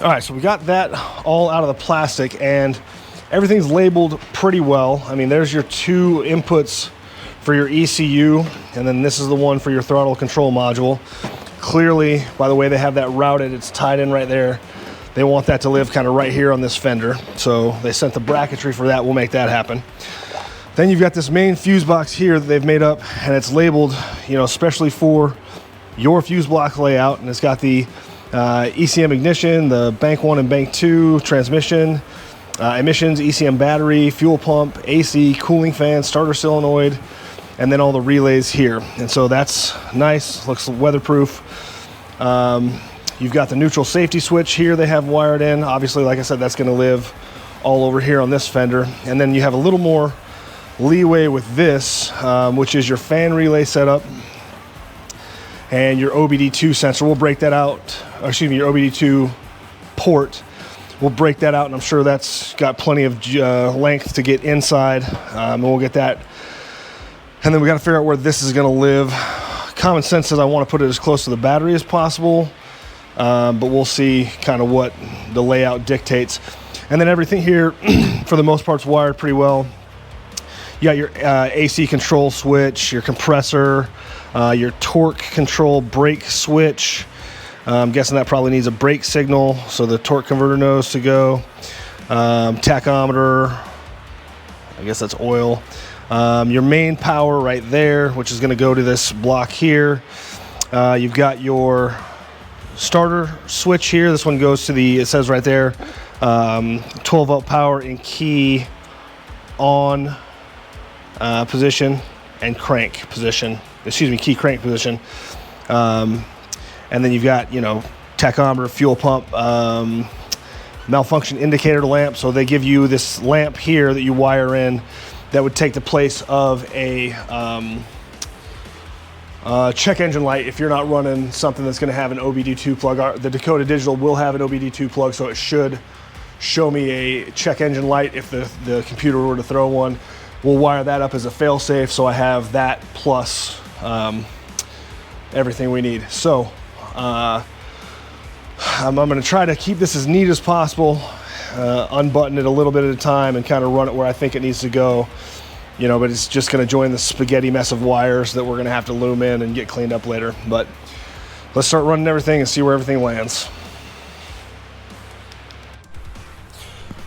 All right, so we got that all out of the plastic and everything's labeled pretty well. I mean, there's your two inputs for your ECU, and then this is the one for your throttle control module. Clearly, by the way they have that routed, it's tied in right there. They want that to live kind of right here on this fender. So they sent the bracketry for that. We'll make that happen. Then you've got this main fuse box here that they've made up, and it's labeled, you know, especially for your fuse block layout. And it's got the ECM ignition, the bank 1 and bank 2 transmission, emissions, ECM battery, fuel pump, AC, cooling fan, starter solenoid, and then all the relays here. And so that's nice, looks weatherproof. You've got the neutral safety switch here they have wired in. Obviously, like I said, that's gonna live all over here on this fender. And then you have a little more leeway with this, which is your fan relay setup and your OBD2 sensor. We'll break that out, or excuse me, your OBD2 port. We'll break that out, and I'm sure that's got plenty of length to get inside, and we'll get that. And then we got to figure out where this is going to live. Common sense says I want to put it as close to the battery as possible, but we'll see kind of what the layout dictates. And then everything here, for the most part, is wired pretty well. You got your AC control switch, your compressor, your torque control brake switch. I'm guessing that probably needs a brake signal, so the torque converter knows to go. Tachometer, I guess that's oil. Your main power right there, which is going to go to this block here. You've got your starter switch here. This one goes to the, it says right there, 12 volt power in key on position and crank position. Excuse me, key crank position. And then you've got, you know, tachometer, fuel pump, malfunction indicator lamp. So they give you this lamp here that you wire in that would take the place of a check engine light if you're not running something that's going to have an OBD2 plug. The Dakota Digital will have an OBD2 plug, so it should show me a check engine light if the computer were to throw one. We'll wire that up as a fail-safe, so I have that plus everything we need. So I'm going to try to keep this as neat as possible, unbutton it a little bit at a time and kind of run it where I think it needs to go, you know, but it's just going to join the spaghetti mess of wires that we're going to have to loom in and get cleaned up later. But let's start running everything and see where everything lands.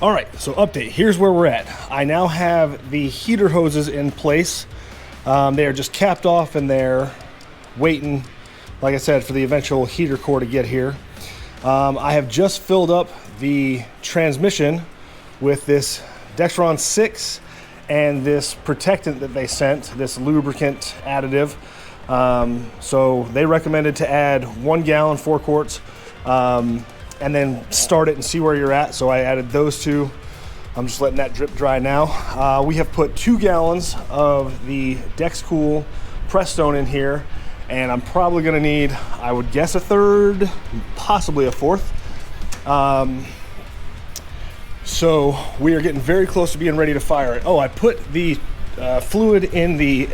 All right, so update, here's where we're at. I now have the heater hoses in place. They are just capped off and they're waiting, like I said, for the eventual heater core to get here. I have just filled up the transmission with this Dexron 6 and this protectant that they sent, this lubricant additive. So they recommended to add 1 gallon, 4 quarts, and then start it and see where you're at. So I added those two. I'm just letting that drip dry now. We have put 2 gallons of the DexCool Prestone in here, and I'm probably gonna need, I would guess, a third, possibly a fourth. So we are getting very close to being ready to fire it. Oh, I put the fluid in the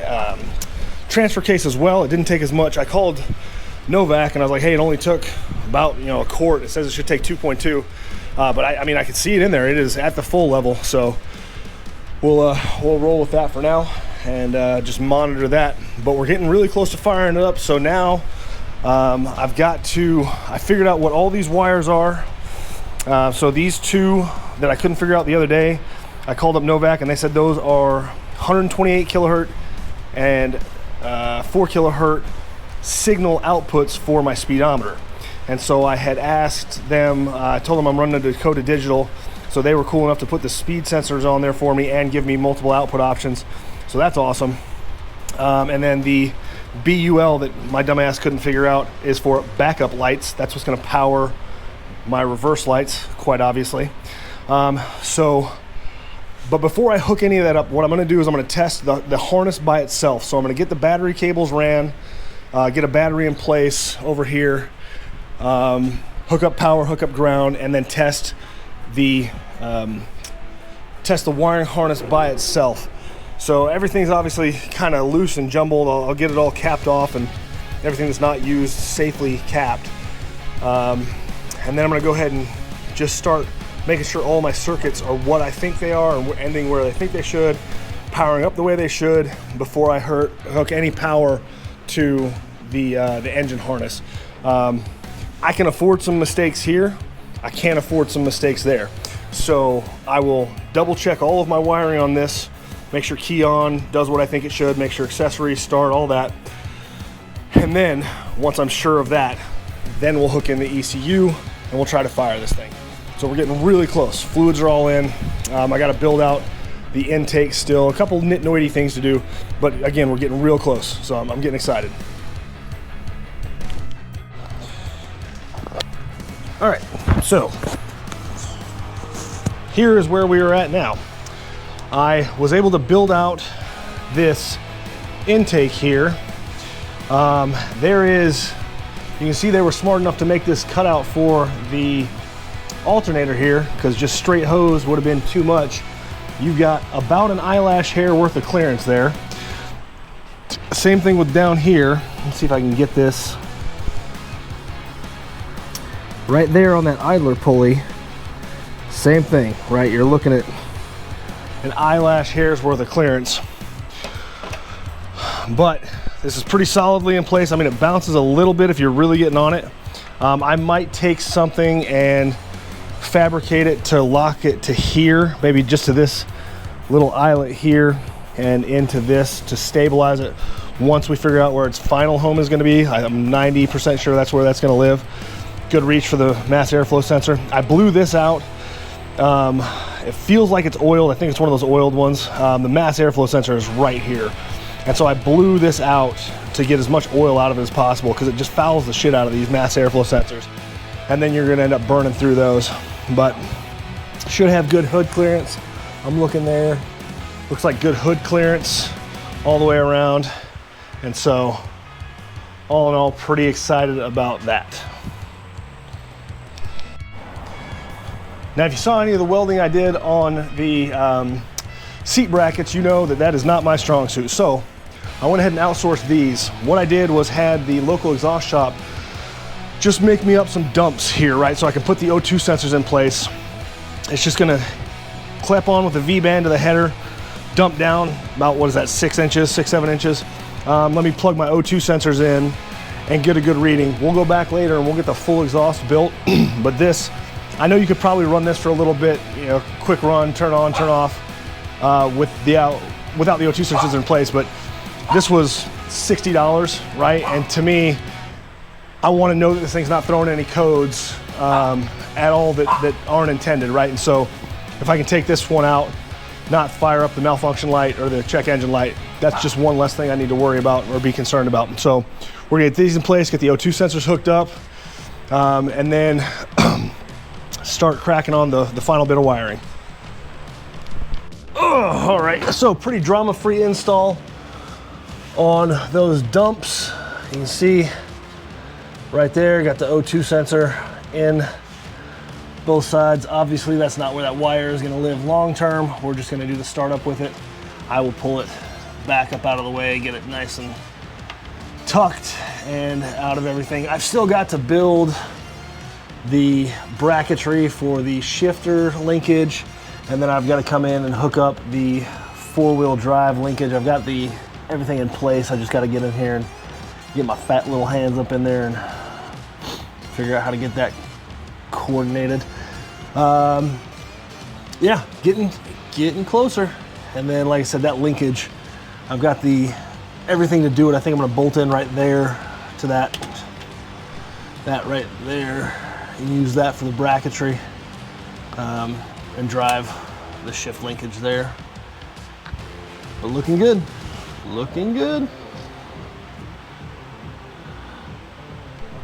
transfer case as well. It didn't take as much. I called Novak and I was like, hey, it only took about, you know, a quart. It says it should take 2.2. But I mean, I can see it in there. It is at the full level. So we'll roll with that for now and just monitor that. But we're getting really close to firing it up. So now I figured out what all these wires are. So these two that I couldn't figure out the other day, I called up Novak and they said those are 128 kilohertz and 4 kilohertz signal outputs for my speedometer. And so I had asked them, I told them I'm running a Dakota Digital, so they were cool enough to put the speed sensors on there for me and give me multiple output options. So that's awesome. And then the BUL that my dumbass couldn't figure out is for backup lights. That's what's gonna power my reverse lights, quite obviously. But before I hook any of that up, what I'm gonna do is I'm gonna test the harness by itself. So I'm gonna get the battery cables ran, get a battery in place over here, hook up power, hook up ground, and then test the wiring harness by itself. So everything's obviously kind of loose and jumbled. I'll get it all capped off and everything that's not used safely capped. And then I'm gonna go ahead and just start making sure all my circuits are what I think they are and ending where I think they should, powering up the way they should before I hook any power to the engine harness. I can afford some mistakes here. I can't afford some mistakes there. So I will double check all of my wiring on this, make sure key on does what I think it should, make sure accessories start, all that. And then once I'm sure of that, then we'll hook in the ECU and we'll try to fire this thing. So we're getting really close. Fluids are all in. I gotta build out the intake still, a couple nitnoidy things to do, but again, we're getting real close. So I'm getting excited. All right, so here is where we are at now. I was able to build out this intake here. There is, you can see they were smart enough to make this cutout for the alternator here, because just straight hose would have been too much. You've got about an eyelash hair worth of clearance there. Same thing with down here. Let's see if I can get this. Right there on that idler pulley, same thing, right? You're looking at an eyelash hair's worth of clearance. But this is pretty solidly in place. I mean, it bounces a little bit if you're really getting on it. I might take something and fabricate it to lock it to here, maybe just to this little eyelet here and into this to stabilize it once we figure out where its final home is going to be. I'm 90% sure that's where that's going to live. Good reach for the mass airflow sensor. I blew this out. It feels like it's oiled. I think it's one of those oiled ones. The mass airflow sensor is right here. And so I blew this out to get as much oil out of it as possible because it just fouls the shit out of these mass airflow sensors. And then you're gonna end up burning through those. But should have good hood clearance. I'm looking there. Looks like good hood clearance all the way around. And so all in all, pretty excited about that. Now, if you saw any of the welding I did on the seat brackets, you know that that is not my strong suit. So I went ahead and outsourced these. What I did was had the local exhaust shop just make me up some dumps here, right? So I can put the O2 sensors in place. It's just gonna clip on with the V-band to the header, dump down about, what is that, 6 inches, 6-7 inches. Let me plug my O2 sensors in and get a good reading. We'll go back later and we'll get the full exhaust built. But this, I know you could probably run this for a little bit, you know, quick run, turn on, turn off, without the O2 sensors in place, but this was $60, right? And to me, I want to know that this thing's not throwing any codes at all that aren't intended, right? And so if I can take this one out, not fire up the malfunction light or the check engine light, that's just one less thing I need to worry about or be concerned about. So we're gonna get these in place, get the O2 sensors hooked up, and then start cracking on the final bit of wiring. Oh, all right, so pretty drama-free install on those dumps. You can see right there, got the O2 sensor in both sides. Obviously, that's not where that wire is gonna live long-term. We're just gonna do the startup with it. I will pull it back up out of the way, get it nice and tucked and out of everything. I've still got to build the bracketry for the shifter linkage, and then I've got to come in and hook up the four-wheel drive linkage. I've got everything in place. I just got to get in here and get my fat little hands up in there and figure out how to get that coordinated. Yeah, getting closer. And then, like I said, that linkage, I've got everything to do it. I think I'm gonna bolt in right there to that right there, and use that for the bracketry, and drive the shift linkage there. But looking good, looking good.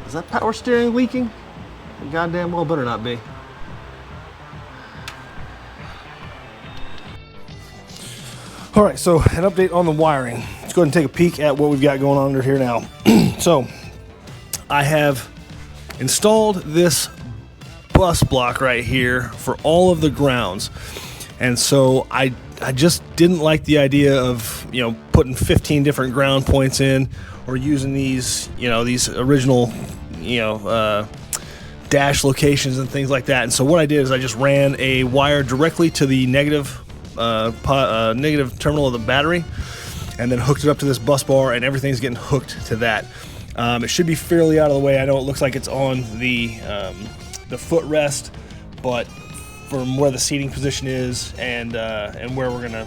Is that power steering leaking? It goddamn well better not be. All right, so an update on the wiring. Let's go ahead and take a peek at what we've got going on under here now. So I have installed this bus block right here for all of the grounds. And so I just didn't like the idea of, putting 15 different ground points in, or using these, these original, dash locations and things like that. And so what I did is I just ran a wire directly to the negative terminal of the battery, and then hooked it up to this bus bar, and everything's getting hooked to that. It should be fairly out of the way. I know it looks like it's on the footrest, but from where the seating position is and where we're gonna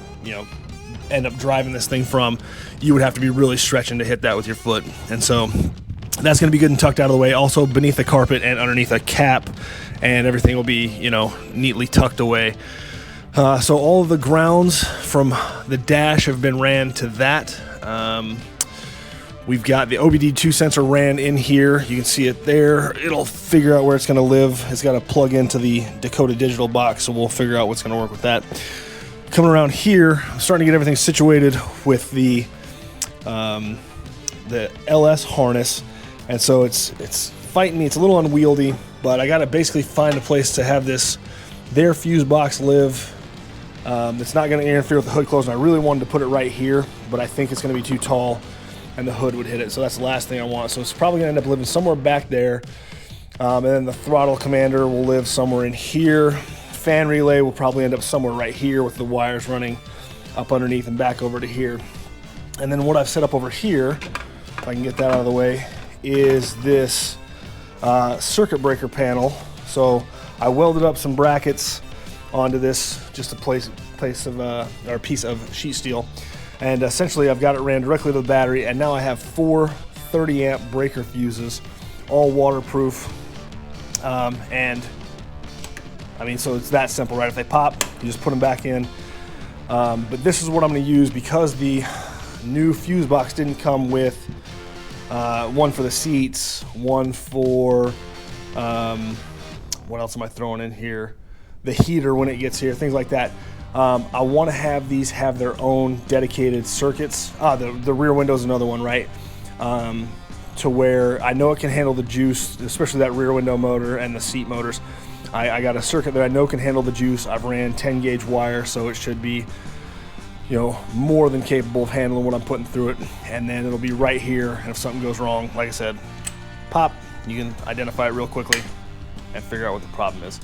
end up driving this thing from, you would have to be really stretching to hit that with your foot. And so that's gonna be good and tucked out of the way. Also beneath the carpet and underneath a cap, and everything will be neatly tucked away. So all of the grounds from the dash have been ran to that. We've got the OBD2 sensor ran in here. You can see it there. It'll figure out where it's going to live. It's got to plug into the Dakota Digital box, so we'll figure out what's going to work with that. Coming around here, I'm starting to get everything situated with the LS harness, and so it's fighting me. It's a little unwieldy, but I got to basically find a place to have their fuse box live. It's not going to interfere with the hood closing. I really wanted to put it right here, but I think it's going to be too tall and the hood would hit it, so that's the last thing I want. So it's probably going to end up living somewhere back there, and then the throttle commander will live somewhere in here. Fan relay will probably end up somewhere right here with the wires running up underneath and back over to here. And then what I've set up over here, if I can get that out of the way, is this circuit breaker panel. So I welded up some brackets onto this, just a piece of sheet steel, and essentially I've got it ran directly to the battery, and now I have 4 30-amp breaker fuses, all waterproof, and I mean, so it's that simple, right? If they pop, you just put them back in. But this is what I'm going to use, because the new fuse box didn't come with one for the seats, one for what else am I throwing in here? The heater when it gets here, things like that. I want to have these have their own dedicated circuits. The rear window is another one, right? To where I know it can handle the juice, especially that rear window motor and the seat motors. I got a circuit that I know can handle the juice. I've ran 10 gauge wire, so it should be, more than capable of handling what I'm putting through it. And then it'll be right here, and if something goes wrong, like I said, pop, you can identify it real quickly and figure out what the problem is.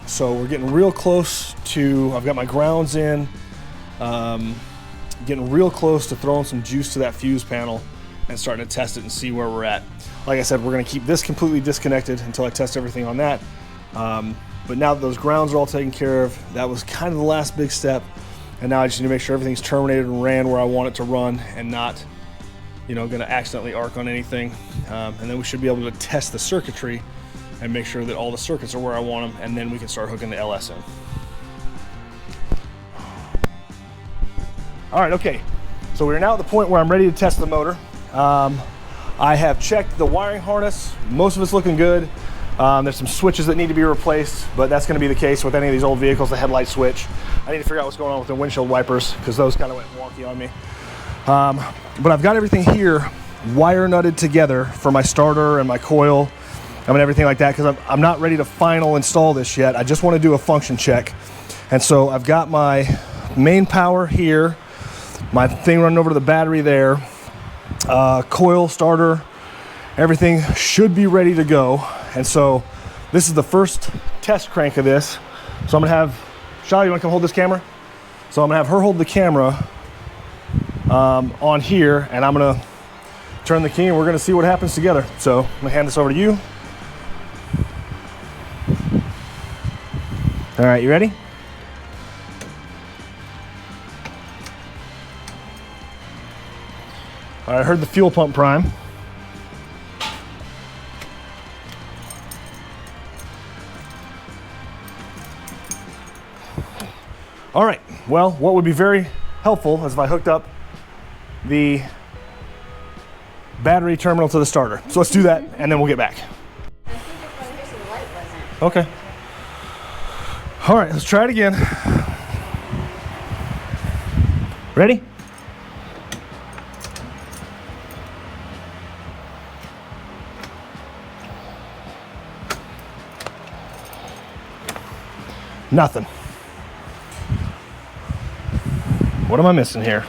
So we're getting real close to, I've got my grounds in, getting real close to throwing some juice to that fuse panel and starting to test it and see where we're at. Like I said, we're going to keep this completely disconnected until I test everything on that. But now that those grounds are all taken care of, that was kind of the last big step. And now I just need to make sure everything's terminated and ran where I want it to run, and not, going to accidentally arc on anything. And then we should be able to test the circuitry and make sure that all the circuits are where I want them, and then we can start hooking the LS in. All right, okay. So we're now at the point where I'm ready to test the motor. I have checked the wiring harness. Most of it's looking good. There's some switches that need to be replaced, but that's going to be the case with any of these old vehicles, the headlight switch. I need to figure out what's going on with the windshield wipers, because those kind of went wonky on me. But I've got everything here wire nutted together for my starter and my coil, everything like that, because I'm not ready to final install this yet. I just want to do a function check. And so I've got my main power here, my thing running over to the battery there, coil, starter, everything should be ready to go. And so this is the first test crank of this. So I'm gonna have, Shah, you wanna come hold this camera? So I'm gonna have her hold the camera on here, and I'm gonna turn the key and we're gonna see what happens together. So I'm gonna hand this over to you. All right, you ready? All right, I heard the fuel pump prime. All right, well, what would be very helpful is if I hooked up the battery terminal to the starter. So let's do that and then we'll get back. I think it's over here so the light wasn't. Okay. All right, let's try it again. Ready? Nothing. What am I missing here?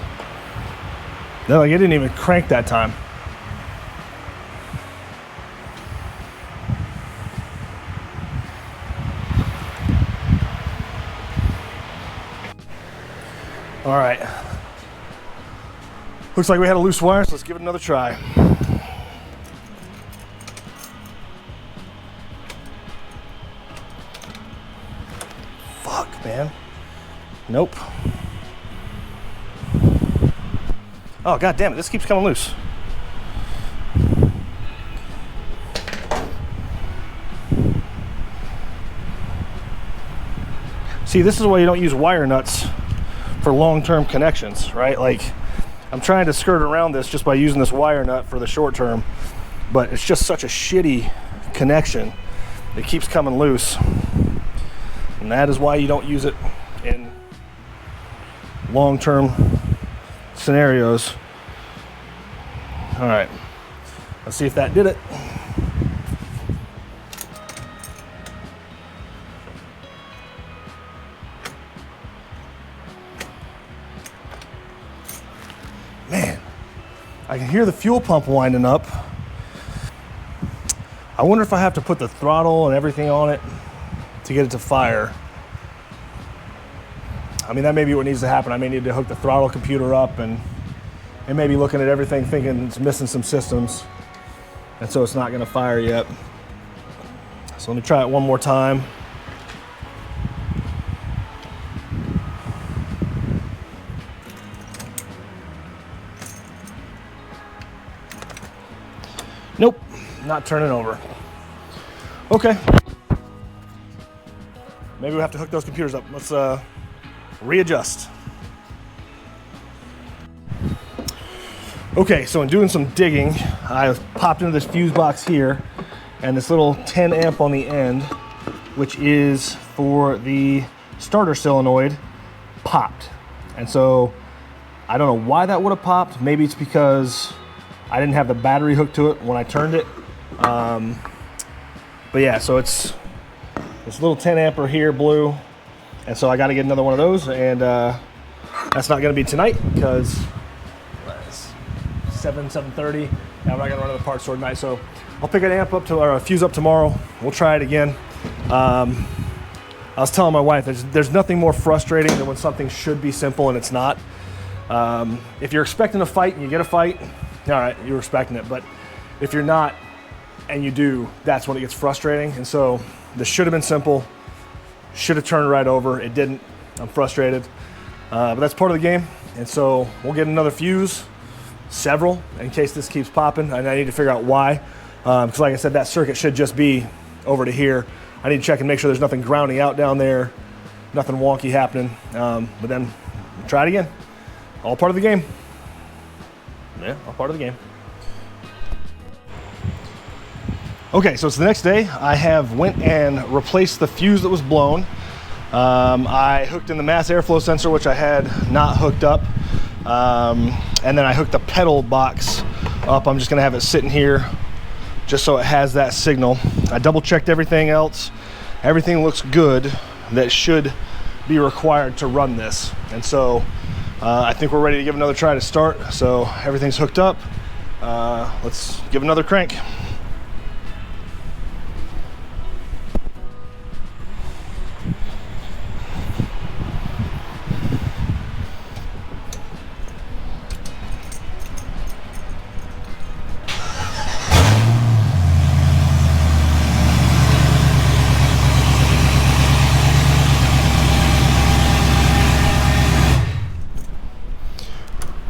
No, like it didn't even crank that time. All right. Looks like we had a loose wire, so let's give it another try. Fuck, man. Nope. Oh, god damn it, this keeps coming loose. See, this is why you don't use wire nuts for long-term connections, right? Like, I'm trying to skirt around this just by using this wire nut for the short term, but it's just such a shitty connection. It keeps coming loose. And that is why you don't use it in long-term scenarios. All right, let's see if that did it. Man, I can hear the fuel pump winding up. I wonder if I have to put the throttle and everything on it to get it to fire. I mean, that may be what needs to happen. I may need to hook the throttle computer up and maybe looking at everything thinking it's missing some systems, and so it's not gonna fire yet. So let me try it one more time. Nope, not turning over. Okay. Maybe we have to hook those computers up. Let's readjust. Okay, so in doing some digging, I popped into this fuse box here, and this little 10 amp on the end, which is for the starter solenoid, popped. And so I don't know why that would have popped. Maybe it's because I didn't have the battery hooked to it when I turned it. But yeah, so it's this little 10 amper here, blue. And so I got to get another one of those, and that's not going to be tonight because it's 7:30. Now we're not going to run to the parts store tonight, so I'll pick an amp up to, or a fuse up tomorrow. We'll try it again. I was telling my wife, there's nothing more frustrating than when something should be simple and it's not. If you're expecting a fight and you get a fight, all right, you're expecting it. But if you're not and you do, that's when it gets frustrating. And so this should have been simple. Should have turned right over. It didn't. I'm frustrated. But that's part of the game. And so we'll get another fuse, several, in case this keeps popping. And I need to figure out why. Because like I said, that circuit should just be over to here. I need to check and make sure there's nothing grounding out down there, nothing wonky happening. But then we'll try it again. All part of the game. Yeah, all part of the game. Okay, so it's the next day. I have went and replaced the fuse that was blown. I hooked in the mass airflow sensor, which I had not hooked up. And then I hooked the pedal box up. I'm just gonna have it sitting here just so it has that signal. I double checked everything else. Everything looks good that should be required to run this. And so I think we're ready to give another try to start. So everything's hooked up. let's give another crank.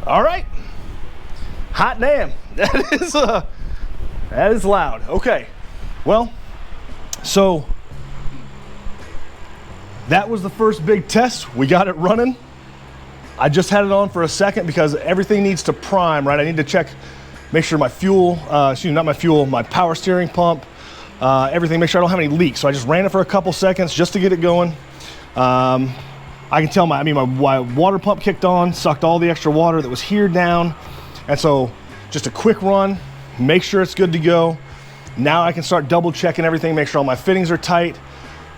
All right, hot damn, that is loud. Okay, well, so that was the first big test. We got it running. I just had it on for a second because everything needs to prime, right? I need to check, make sure my fuel, my power steering pump, everything, make sure I don't have any leaks. So I just ran it for a couple seconds just to get it going. I can tell my water pump kicked on, sucked all the extra water that was here down. And so just a quick run, make sure it's good to go. Now I can start double checking everything, make sure all my fittings are tight.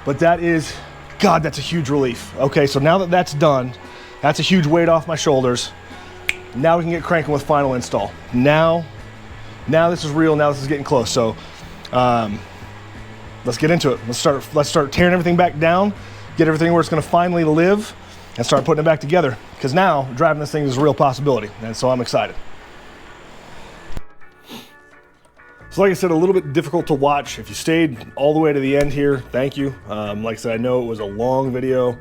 But that is, God, that's a huge relief. Okay, so now that that's done, that's a huge weight off my shoulders. Now we can get cranking with final install. Now this is real, now this is getting close. So let's get into it. Let's start tearing everything back down, get everything where it's gonna finally live, and start putting it back together. Because now driving this thing is a real possibility, and so I'm excited. So like I said, a little bit difficult to watch. If you stayed all the way to the end here, thank you. Like I said, I know it was a long video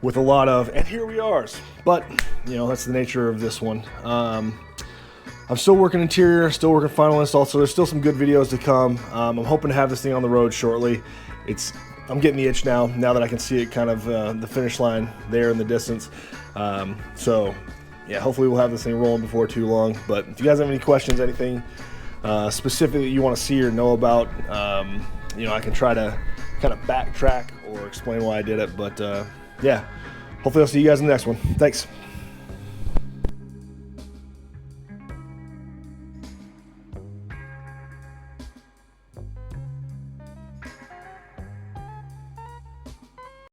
with a lot of, and here we are. But, you know, that's the nature of this one. I'm still working interior, still working final install, so there's still some good videos to come. I'm hoping to have this thing on the road shortly. I'm getting the itch now that I can see it kind of the finish line there in the distance. So yeah, hopefully we'll have this thing rolling before too long. But if you guys have any questions, anything specific that you want to see or know about, you know, I can try to kind of backtrack or explain why I did it. But yeah, hopefully I'll see you guys in the next one. Thanks.